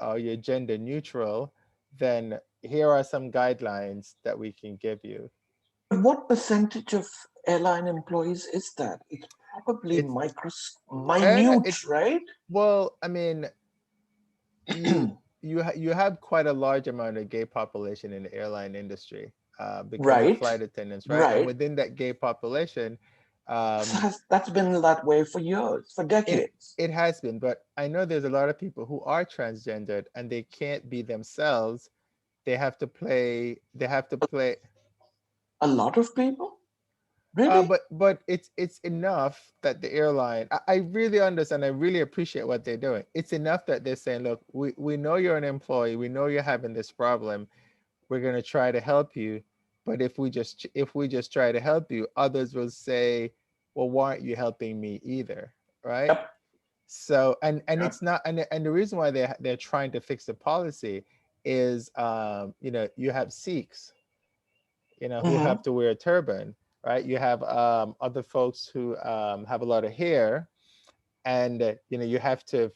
S1: or you're gender neutral, then here are some guidelines that we can give you.
S2: But what percentage of airline employees is that? It's probably
S1: It's
S2: minute,
S1: it's
S2: right?
S1: well, I mean, you you have quite a large amount of gay population in the airline industry, because of
S2: Right,
S1: flight attendants, right? And
S2: right.
S1: within that gay population, um,
S2: That's been that way for years, for
S1: it
S2: decades.
S1: it has been. But I know there's a lot of people who are transgendered and they can't be themselves. They have to play.
S2: A lot of people, really?
S1: But it's enough that the airline, I really understand, I really appreciate what they're doing. It's enough that they're saying, look, we know you're an employee, we know you're having this problem, we're going to try to help you. But if we just try to help you, others will say, well, why aren't you helping me either, right?
S2: Yep,
S1: So and
S2: yep.
S1: it's not, and the reason why they're trying to fix the policy is, you have Sikhs, who
S2: Hmm.
S1: have to wear a turban, right? You have other folks who have a lot of hair, and you have to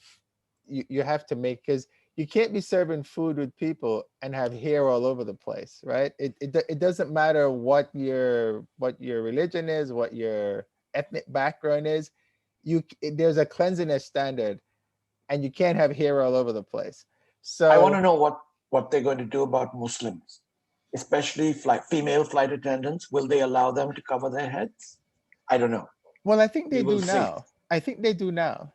S1: make, because you can't be serving food with people and have hair all over the place, right? It doesn't matter what your religion is, what your ethnic background is. There's a cleanliness standard, and you can't have hair all over the place.
S2: I want
S1: So,
S2: to know what they're going to do about Muslims, especially female flight attendants. Will they allow them to cover their heads? I don't know.
S1: well, I think they
S2: We will
S1: do
S2: see.
S1: now. I think they do now.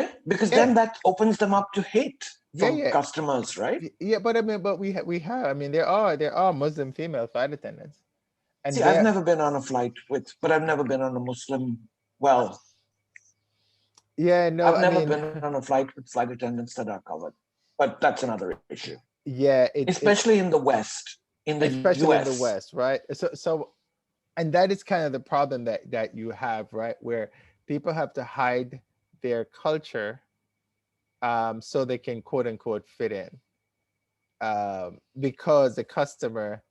S2: Yeah, because
S1: Yeah,
S2: then that opens them up to hate
S1: yeah,
S2: from
S1: yeah.
S2: customers, right?
S1: Yeah, but I mean, but we have. I mean, there are Muslim female flight attendants, and
S2: See, I've
S1: they're,
S2: never been on a flight with, but I've never been on a Muslim. Well,
S1: yeah, no,
S2: I've
S1: I
S2: never
S1: mean,
S2: been on a flight with flight attendants that are covered, but that's another issue.
S1: yeah,
S2: Especially in the West, in the
S1: especially in the
S2: US.
S1: West, right? So, and that is kind of the problem that you have, right, where people have to hide their culture, so they can quote unquote fit in, because the customer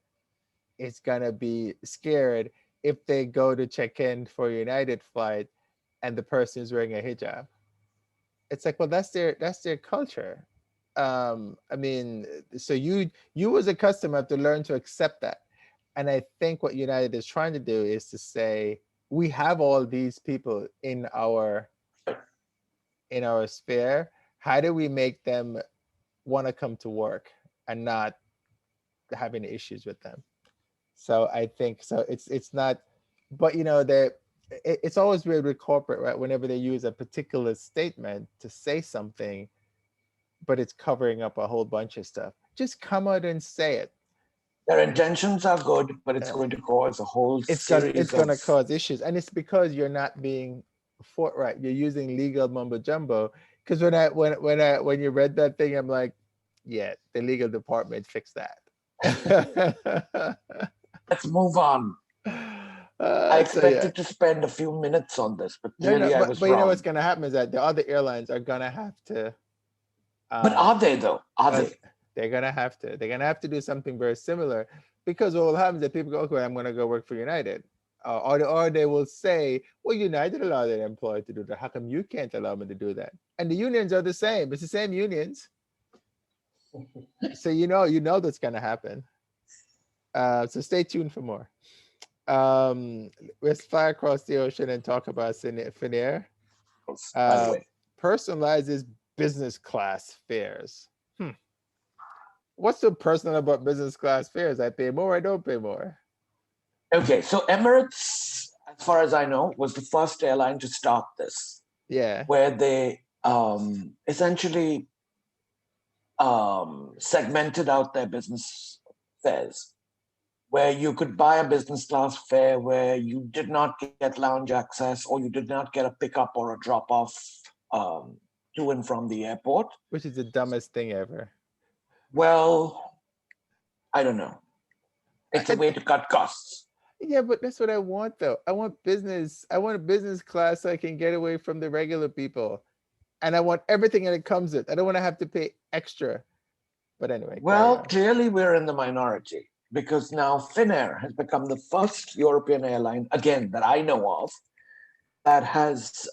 S1: is gonna be scared if they go to check in for a United flight and the person is wearing a hijab. It's like, well, that's their culture. I mean, so you as a customer have to learn to accept that. And I think what United is trying to do is to say, we have all these people in our sphere. How do we make them want to come to work and not having issues with them? So I think so. It's not, but it's always weird with corporate, right? Whenever they use a particular statement to say something, but it's covering up a whole bunch of stuff. just come out and say it.
S2: Their intentions are good, but it's
S1: Uh,
S2: going to cause a whole
S1: it's
S2: series of.
S1: gonna cause issues, and it's because you're not being forthright. You're using legal mumbo jumbo. Because when you read that thing, I'm like, yeah, the legal department fixed that.
S2: Let's move on. I
S1: So yeah,
S2: expected to spend a few minutes on this, but
S1: no,
S2: clearly I was
S1: but you know what's
S2: wrong.
S1: gonna happen is that the other airlines are gonna have to
S2: But
S1: um
S2: are they though? Are
S1: uh,
S2: they?
S1: they're gonna have to do something very similar, because what will happen is that people go, okay, I'm gonna go work for United, or they will say, well, United allowed their employee to do that. How come you can't allow me to do that? And the unions are the same. It's the same unions. So you know that's gonna happen. So stay tuned for more. Let's fly across the ocean and talk about Finnair.
S2: By the
S1: Uh,
S2: way.
S1: Personalizes business class fares. What's so personal about business class fares? I pay more, I don't pay more.
S2: Okay, so Emirates, as far as I know, was the first airline to start this,
S1: Yeah.
S2: where they essentially segmented out their business fares, where you could buy a business class fare where you did not get lounge access or you did not get a pickup or a drop off um, to and from the airport.
S1: Which is the dumbest thing ever.
S2: Well, I don't know.
S1: I,
S2: It's a
S1: I,
S2: way to cut costs.
S1: yeah, but that's what I want though. I want business. I want a business class so I can get away from the regular people. And I want everything that it comes with. I don't want to have to pay extra. But anyway, carry
S2: Well,
S1: on.
S2: clearly we're in the minority because now Finnair has become the first European airline, again, that I know of, that has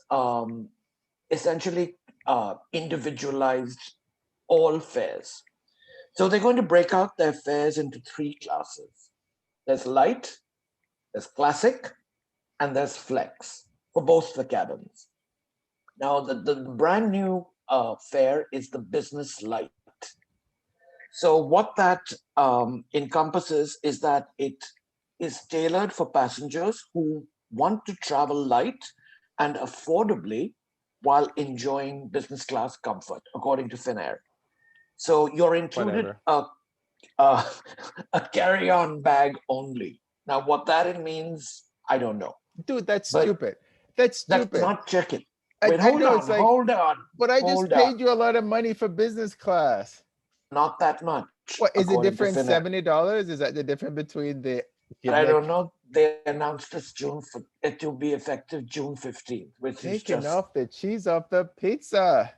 S2: essentially individualized all fares. So they're going to break out their fares into three classes: there's light, there's classic, and there's flex for both the cabins. Now, the brand new fare is the business light. So, what that encompasses is that it is tailored for passengers who want to travel light and affordably while enjoying business class comfort, according to Finnair. So, you're included
S1: Whatever.
S2: a, a carry on bag only. Now, what that means, I don't know.
S1: Dude, that's
S2: But
S1: stupid. That's
S2: that's
S1: stupid.
S2: not checking.
S1: I,
S2: Wait,
S1: I
S2: hold
S1: know
S2: on,
S1: it's like,
S2: hold on,
S1: but I just
S2: hold on.
S1: paid you a lot of money for business class.
S2: Not that much,
S1: What is the
S2: according to
S1: difference?
S2: Finnair.
S1: $70? Is that the difference between the
S2: But
S1: give
S2: I
S1: me a
S2: don't know. They announced this it will be effective June 15th, which is
S1: taking
S2: just.
S1: off the cheese off the pizza?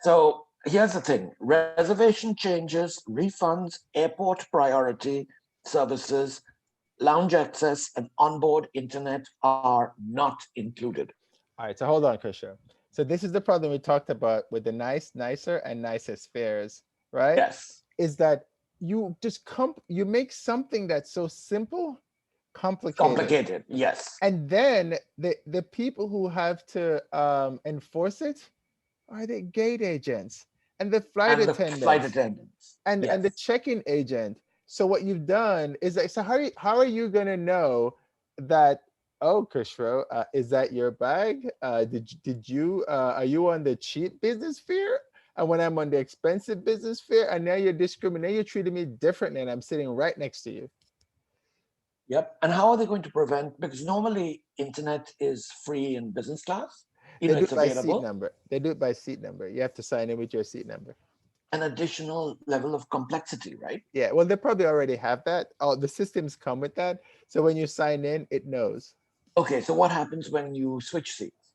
S2: So here's the thing: reservation changes, refunds, airport priority services, lounge access, and onboard internet are not included.
S1: All right, so hold on, Krisha. So this is the problem we talked about with the nicer, and nicest fares, right?
S2: Yes,
S1: Is that you make something that's so simple complicated,
S2: complicated. Yes,
S1: and then the people who have to enforce it are the gate agents and the flight
S2: and the flight
S1: attendants
S2: attendants.
S1: and the
S2: Yes.
S1: check-in agent. So what you've done is like, so how are you gonna know that? Oh, Kushro, is that your bag? Are you on the cheap business fare? And when I'm on the expensive business fare, and now you're discriminating, you're treating me differently, and I'm sitting right next to you.
S2: Yep. And how are they going to prevent? Because normally internet is free in business class.
S1: They do
S2: It's
S1: it by seat
S2: available.
S1: number. They do it by seat number. You have to sign in with your seat number.
S2: An additional level of complexity, right?
S1: Yeah, well, they probably already have that. Oh, the systems come with that. So when you sign in, it knows.
S2: Okay, so what happens when you switch seats?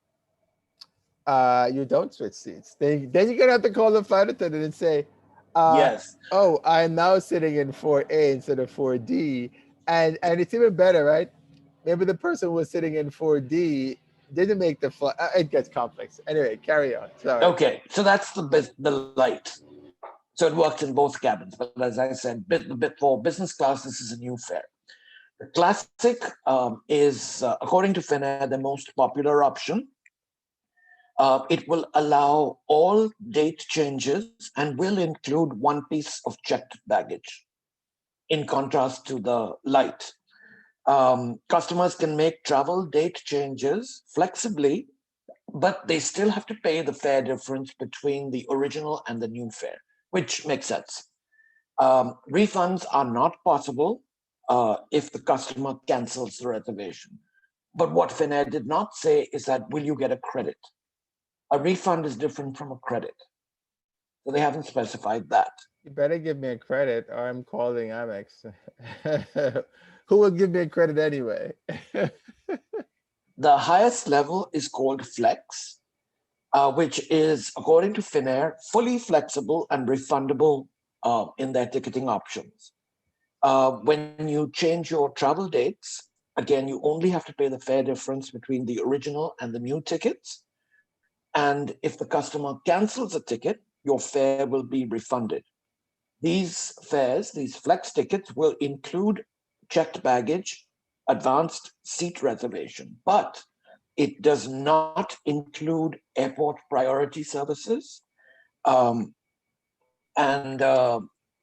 S1: You don't switch seats. Then you're gonna have to call the flight attendant and say, uh,
S2: Yes.
S1: "Oh, I'm now sitting in 4A instead of 4D," and it's even better, right? Maybe the person who was sitting in 4D didn't make the flight. It gets complex. Anyway, carry on. Sorry.
S2: Okay, so that's the light. So it works in both cabins. But as I said, for business class, this is a new fare. The classic is, according to Finnair, the most popular option. It will allow all date changes and will include one piece of checked baggage, in contrast to the light. Customers can make travel date changes flexibly, but they still have to pay the fare difference between the original and the new fare, which makes sense. Refunds are not possible if the customer cancels the reservation. But what Finnair did not say is that, will you get a credit? A refund is different from a credit. So they haven't specified that.
S1: You better give me a credit or I'm calling Amex. Who will give me a credit anyway?
S2: The highest level is called Flex, which is, according to Finnair, fully flexible and refundable in their ticketing options. When you change your travel dates, again, you only have to pay the fare difference between the original and the new tickets. And if the customer cancels a ticket, your fare will be refunded. These fares, these flex tickets, will include checked baggage, advanced seat reservation, but it does not include airport priority services um, and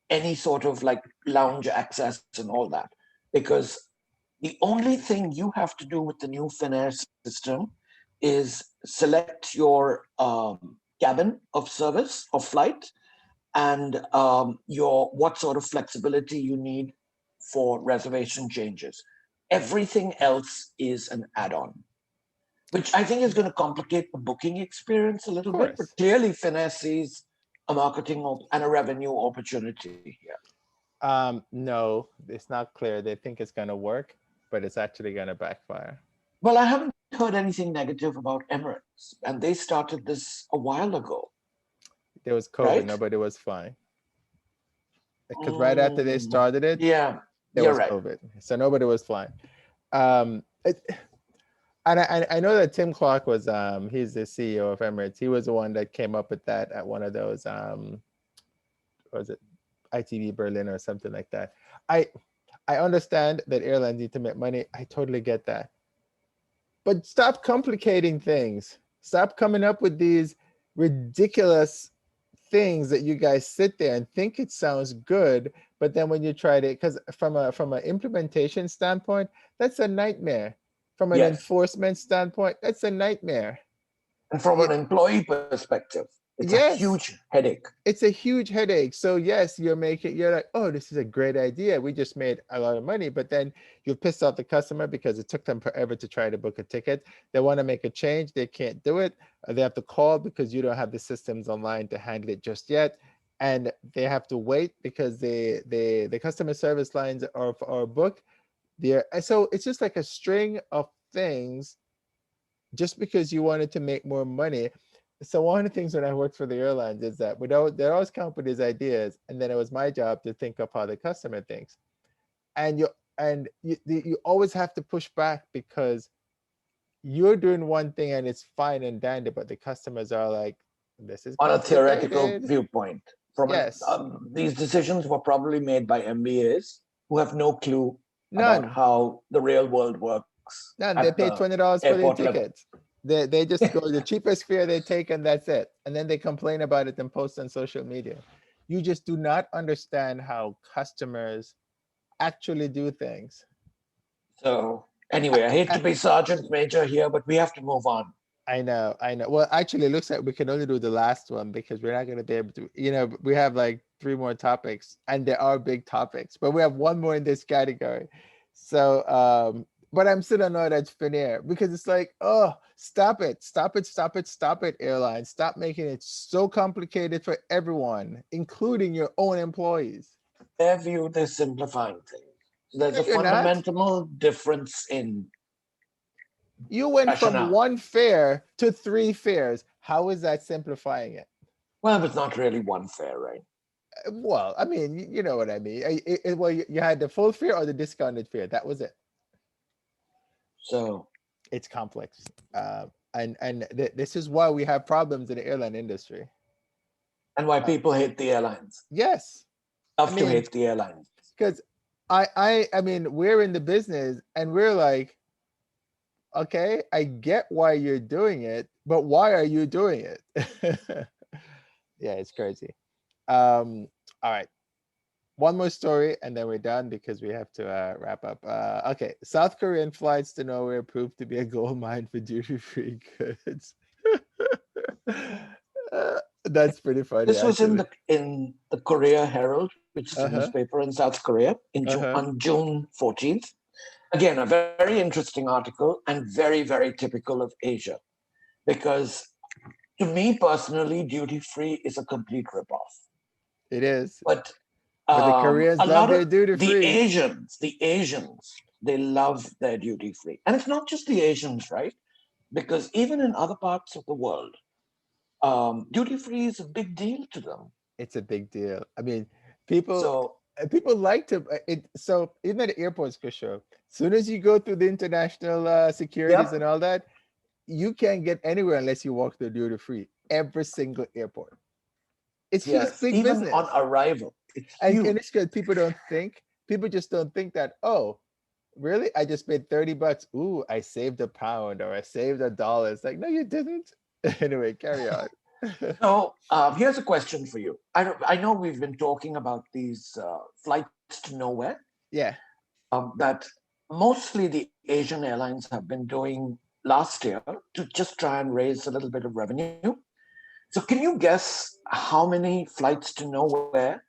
S2: any sort of like lounge access and all that. Because the only thing you have to do with the new Finnair system is select your cabin of service or flight and your what sort of flexibility you need for reservation changes. Everything else is an add-on, which I think is going to complicate the booking experience a
S1: Of
S2: little bit. But
S1: course.
S2: clearly, Finnair sees a and a revenue opportunity here.
S1: No, it's not clear. They think it's gonna work, but it's actually gonna backfire.
S2: Well, I haven't heard anything negative about Emirates, and they started this a while ago,
S1: There was COVID,
S2: right?
S1: nobody was flying. Because right after they started it,
S2: Yeah,
S1: there
S2: you're
S1: was
S2: right.
S1: COVID. So nobody was flying. It, and I know that Tim Clark was he's the CEO of Emirates. He was the one that came up with that at one of those was it ITV Berlin or something like that. I I understand that airlines need to make money. I totally get that. But stop complicating things. Stop coming up with these ridiculous things that you guys sit there and think it sounds good, but then when you try to, because from an implementation standpoint, that's a nightmare. From an
S2: Yes.
S1: enforcement standpoint, that's a nightmare.
S2: And from an
S1: It,
S2: employee perspective, it's a huge
S1: yes,
S2: headache.
S1: it's a huge headache. So yes, you're like, oh, this is a great idea. We just made a lot of money, but then you pissed off the customer because it took them forever to try to book a ticket. They want to make a change, they can't do it. Or they have to call because you don't have the systems online to handle it just yet. And they have to wait because the customer service lines are booked. There, so it's just like a string of things just because you wanted to make more money. So one of the things when I worked for the airlines is that they always come up with these ideas, and then it was my job to think of how the customer thinks. And you always have to push back because you're doing one thing and it's fine and dandy, but the customers are like, this is
S2: On a theoretical
S1: complicated.
S2: viewpoint,
S1: Yes,
S2: these decisions were probably made by MBAs who have no clue about
S1: none.
S2: how the real world works
S1: None.
S2: at
S1: They pay
S2: the
S1: $20 for their
S2: airport level.
S1: tickets. They just go the cheapest fare they take and that's it. And then they complain about it and post on social media. You just do not understand how customers actually do things.
S2: So
S1: I,
S2: anyway, I hate
S1: I,
S2: to be Sergeant Major here, but we have to move on.
S1: I know, I know. Well, actually, it looks like we can only do the last one because we're not going to be able to. We have like three more topics, and there are big topics, but we have one more in this category. So, but I'm still annoyed at Finnair because it's like, oh, stop it, stop it, stop it, stop it, airlines, stop making it so complicated for everyone, including your own employees.
S2: They're viewed as simplifying things.
S1: No,
S2: There's a
S1: you're not.
S2: fundamental difference in
S1: You went from
S2: rationale.
S1: one fare to three fares. How is that simplifying it?
S2: Well, it's not really one fare, right?
S1: Well, I mean, you know what I mean. Well, you had the full fare or the discounted fare. That was it.
S2: So,
S1: It's complex, this is why we have problems in the airline industry.
S2: and why
S1: Uh,
S2: people hate the airlines.
S1: yes, I
S2: Love to
S1: mean,
S2: hate the airlines.
S1: because I mean, we're in the business and we're like, okay, I get why you're doing it, but why are you doing it? Yeah, it's crazy. All right. One more story and then we're done because we have to wrap up. Okay, South Korean flights to nowhere proved to be a gold mine for duty-free goods. uh, That's pretty funny,
S2: This was
S1: actually.
S2: in the Korea Herald, which is a
S1: Uh-huh.
S2: newspaper in South Korea,
S1: Uh-huh.
S2: on June 14th. Again, a very interesting article and very, very typical of Asia, because to me personally, duty free is a complete ripoff.
S1: It is.
S2: But
S1: But the
S2: a
S1: Koreans love
S2: lot
S1: their
S2: of
S1: duty free.
S2: The Asians, they love their duty free, and it's not just the Asians, right? Because even in other parts of the world, duty free is a big deal to them.
S1: It's a big deal. I mean, people
S2: So,
S1: people like to it. So even at the airports, Kusho, soon as you go through the international securities and
S2: yep,
S1: all that, you can't get anywhere unless you walk through duty free. Every single airport. It's just
S2: yes,
S1: big
S2: even on
S1: business.
S2: arrival, it's
S1: And it's
S2: huge.
S1: because people just don't think that, oh, really? I just paid $30. Ooh, I saved a pound or I saved $1. It's like, no, you didn't. Anyway, carry on.
S2: So, here's a question for you. I know we've been talking about these flights to nowhere,
S1: Yeah.
S2: that mostly the Asian airlines have been doing last year to just try and raise a little bit of revenue. So, can you guess how many flights to nowhere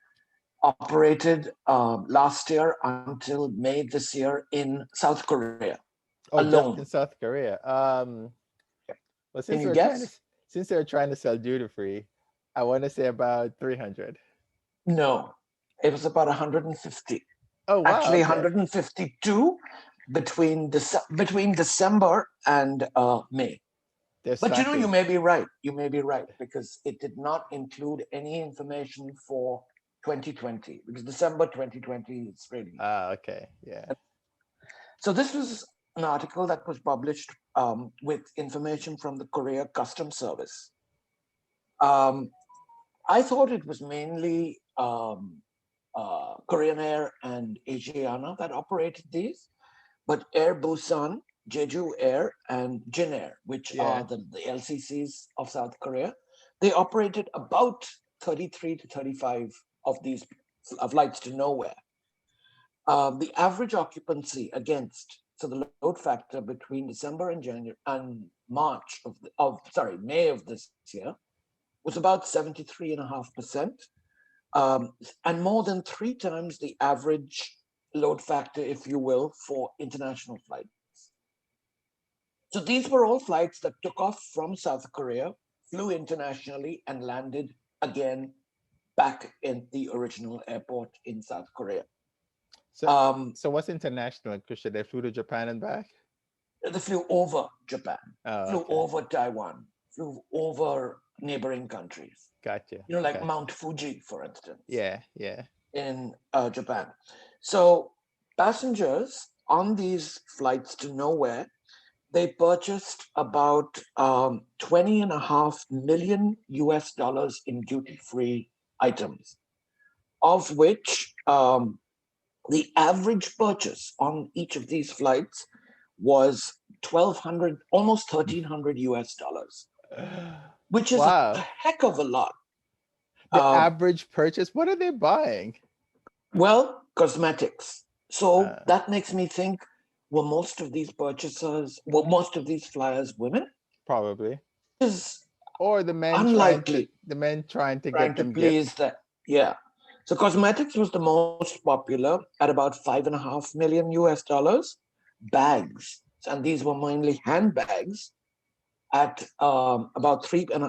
S2: operated last year until May this year in South Korea
S1: Oh,
S2: alone?
S1: just in South Korea. Well,
S2: Can you guess?
S1: since they're trying to sell duty free, I want to say about 300.
S2: No, it was about 150.
S1: Oh, wow.
S2: Actually,
S1: Okay.
S2: 152 between December and May.
S1: They're
S2: But you know, you
S1: stacking.
S2: may be right. You may be right, because it did not include any information for 2020, because December 2020 is really.
S1: Ah, okay. Yeah.
S2: So this was an article that was published with information from the Korea Customs Service. Um, I thought it was mainly Korean Air and Asiana that operated these, but Air Busan, Jeju Air, and Jin Air, which
S1: Yeah.
S2: are the LCCs of South Korea, they operated about 33 to 35 of these flights to nowhere. The average occupancy against, so the load factor between December and January and March May of this year was about 73.5%, and more than three times the average load factor, if you will, for international flights. So these were all flights that took off from South Korea, flew internationally, and landed again back in the original airport in South Korea.
S1: So,
S2: Um,
S1: so what's international, Christian? They flew to Japan and back?
S2: they flew over Japan,
S1: Oh,
S2: flew
S1: okay.
S2: over Taiwan, flew over neighboring countries.
S1: Gotcha.
S2: You know, like
S1: Gotcha.
S2: Mount Fuji, for instance,
S1: Yeah. Yeah.
S2: in Japan. So passengers on these flights to nowhere, they purchased about 20 and a half million US dollars in duty free items, of which the average purchase on each of these flights was 1,200, almost 1,300 US dollars, which is a
S1: Wow.
S2: heck of a lot.
S1: The
S2: Um,
S1: average purchase, what are they buying?
S2: well, cosmetics. So
S1: Uh,
S2: that makes me think, were most of these flyers women?
S1: Probably.
S2: Which is
S1: Or
S2: unlikely,
S1: the men trying to
S2: trying
S1: get
S2: to
S1: them
S2: please
S1: gifts.
S2: that. Yeah. So cosmetics was the most popular at about 5.5 million US dollars. Bags, and these were mainly handbags, at about three and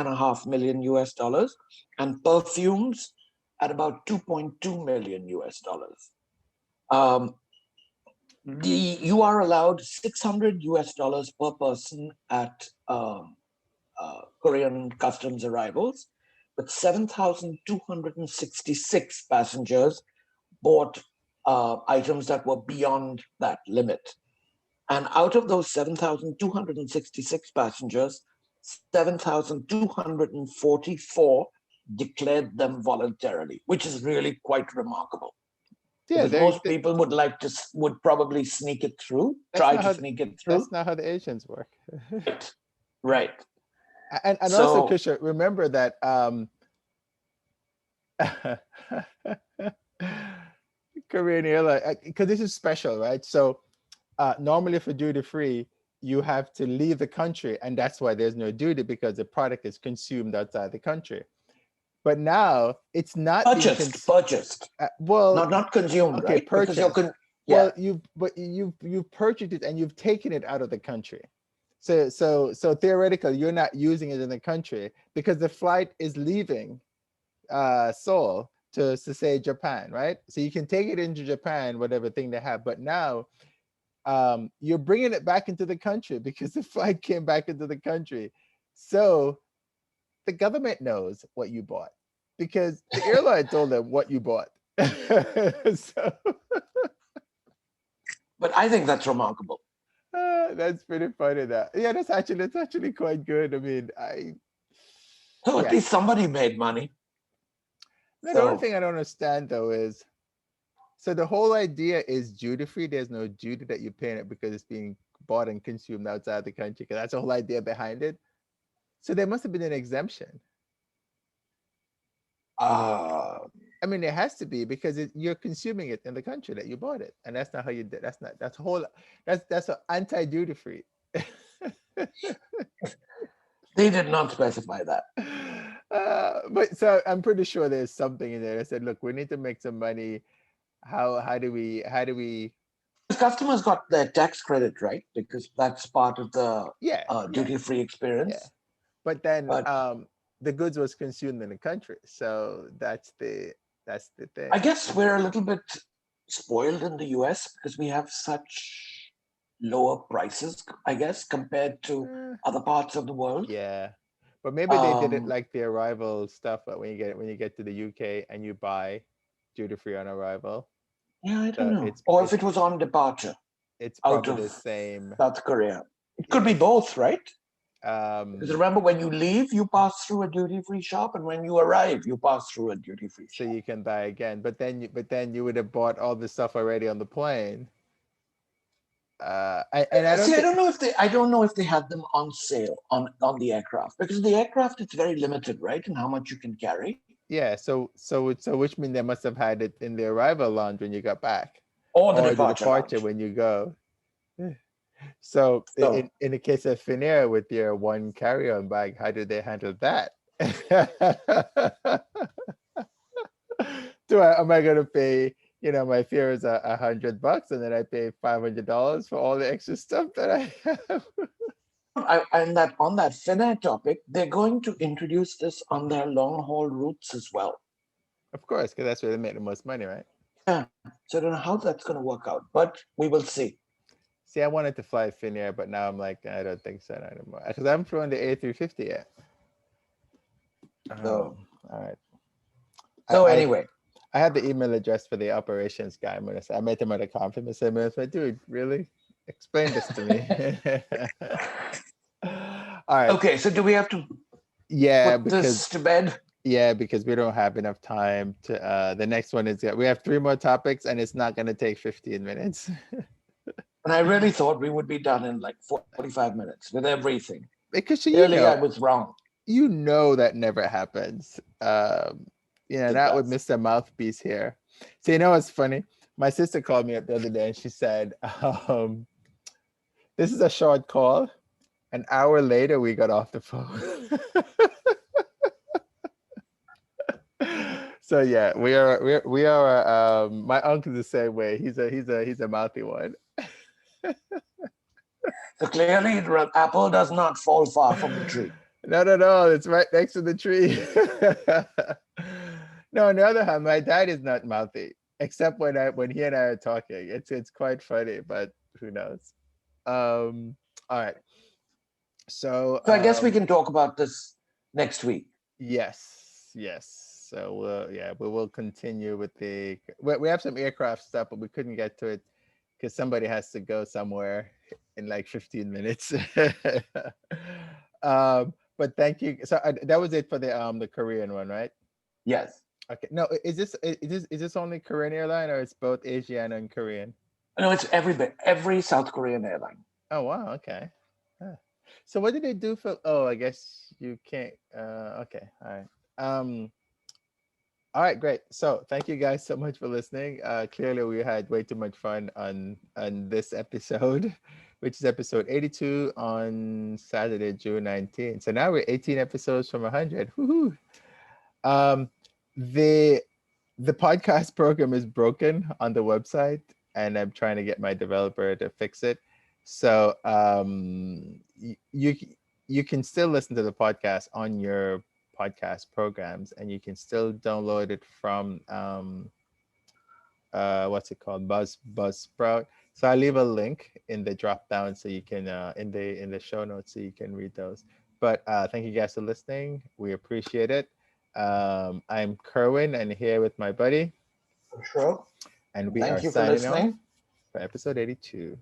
S2: a half million US dollars, and perfumes at about 2.2 million US dollars. Um, you are allowed 600 US dollars per person at Korean customs arrivals, but 7,266 passengers bought items that were beyond that limit. And out of those 7,266 passengers, 7,244 declared them voluntarily, which is really quite remarkable,
S1: Yeah,
S2: because most people would probably sneak it through,
S1: that's
S2: try
S1: not
S2: to
S1: how
S2: sneak it through.
S1: that's not how the Asians work.
S2: Right. Right.
S1: And also,
S2: So,
S1: Kusha, remember that Korean airline, because this is special, right? So normally for duty free, you have to leave the country, and that's why there's no duty, because the product is consumed outside the country. But now it's not being
S2: Purchased,
S1: well,
S2: not consumed,
S1: okay,
S2: right? Because you're
S1: purchased.
S2: yeah.
S1: Well, you've purchased it and you've taken it out of the country. So theoretically, you're not using it in the country because the flight is leaving Seoul to say Japan, right? So you can take it into Japan, whatever thing they have. But now you're bringing it back into the country because the flight came back into the country. So the government knows what you bought because the airline told them what you bought. So
S2: But I think that's remarkable.
S1: that's pretty funny. That yeah, that's actually quite good. I mean,
S2: So at
S1: yeah.
S2: least somebody made money.
S1: No, the only
S2: So
S1: thing I don't understand though is so the whole idea is duty free. There's no duty that you're paying it because it's being bought and consumed outside the country. Because that's the whole idea behind it. So there must have been an exemption.
S2: uh,
S1: I mean, there has to be because you're consuming it in the country that you bought it, and that's not how you did. That's not. That's whole. That's a anti duty free.
S2: they did not specify that.
S1: But so I'm pretty sure there's something in there that said, look, we need to make some money. How do we?
S2: Because customers got their tax credit, right? Because that's part of the
S1: Yeah, yeah,
S2: duty-free
S1: yeah.
S2: experience.
S1: But then
S2: But
S1: the goods was consumed in the country, so that's the thing.
S2: I guess we're a little bit spoiled in the US because we have such lower prices, I guess, compared to
S1: Eh,
S2: other parts of the world.
S1: yeah, but maybe they did it
S2: Um,
S1: like the arrival stuff. But when you get to the UK and you buy duty free on arrival,
S2: yeah, I don't
S1: so
S2: know. Or if it was on departure
S1: it's
S2: out
S1: probably
S2: of
S1: the same.
S2: South Korea. It could be
S1: Yes.
S2: both, right? Because
S1: Um.
S2: remember, when you leave, you pass through a duty-free shop, and when you arrive, you pass through a duty-free
S1: So
S2: shop.
S1: you can buy again, but then you would have bought all the stuff already on the plane. And I don't
S2: See,
S1: think.
S2: I don't know if they had them on sale on the aircraft because the aircraft it's very limited, right, in how much you can carry.
S1: Yeah, so which means they must have had it in the arrival lounge when you got back,
S2: Or the
S1: or the
S2: departure
S1: departure
S2: lounge.
S1: when you go. So
S2: So
S1: in the case of Finnair with your one carry-on bag, how did they handle that? Am I gonna pay? My fare is $100, and then I pay $500 for all the extra stuff that I have.
S2: and that on that Finnair topic, they're going to introduce this on their long haul routes as well.
S1: Of course, because that's where they make the most money, right?
S2: Yeah. So I don't know how that's going to work out, but we will see.
S1: See, I wanted to fly Finnair, but now I'm like, I don't think so anymore. Because I haven't flown the A350 yet.
S2: So
S1: All right.
S2: so
S1: I
S2: anyway,
S1: I have the email address for the operations guy. I'm gonna say I met him at a conference. I said, dude, really? Explain this to me. All right.
S2: okay. So do we have to
S1: Yeah,
S2: put
S1: because
S2: this to bed?
S1: we don't have enough time to the next one is we have three more topics and it's not gonna take 15 minutes.
S2: And I really thought we would be done in like 45 minutes with everything.
S1: Because
S2: Clearly, I was wrong.
S1: that never happens.
S2: It
S1: Not with
S2: does.
S1: Mr. Mouthpiece here. So what's funny? My sister called me up the other day and she said, this is a short call. An hour later we got off the phone. So yeah, we are my uncle's the same way. He's a mouthy one.
S2: So clearly, apple does not fall far from the tree.
S1: No, it's right next to the tree. No, on the other hand, my dad is not mouthy, except when he and I are talking. It's quite funny, but who knows? All right. So
S2: So I guess we can talk about this next week.
S1: yes. So we will continue with we have some aircraft stuff, but we couldn't get to it because somebody has to go somewhere in like 15 minutes. But thank you. So that was it for the Korean one, right?
S2: Yes.
S1: Okay. No, is this only Korean airline or it's both Asian and Korean?
S2: No, it's every South Korean airline.
S1: Oh wow. Okay. Huh. So what did they do for? Oh, I guess you can't. Okay. All right. Um. All right. Great. So thank you guys so much for listening. Clearly we had way too much fun on this episode. which is episode 82 on Saturday, June 19th. So now we're 18 episodes from 100. Woohoo! Um, the the podcast program is broken on the website, and I'm trying to get my developer to fix it. So you can still listen to the podcast on your podcast programs, and you can still download it from what's it called, Buzzsprout. So I leave a link in the drop down so you can in the show notes so you can read those. But thank you guys for listening. We appreciate it. I'm Kerwin and here with my buddy,
S2: For sure.
S1: and we are
S2: Thank you for
S1: signing off
S2: listening.
S1: for episode 82.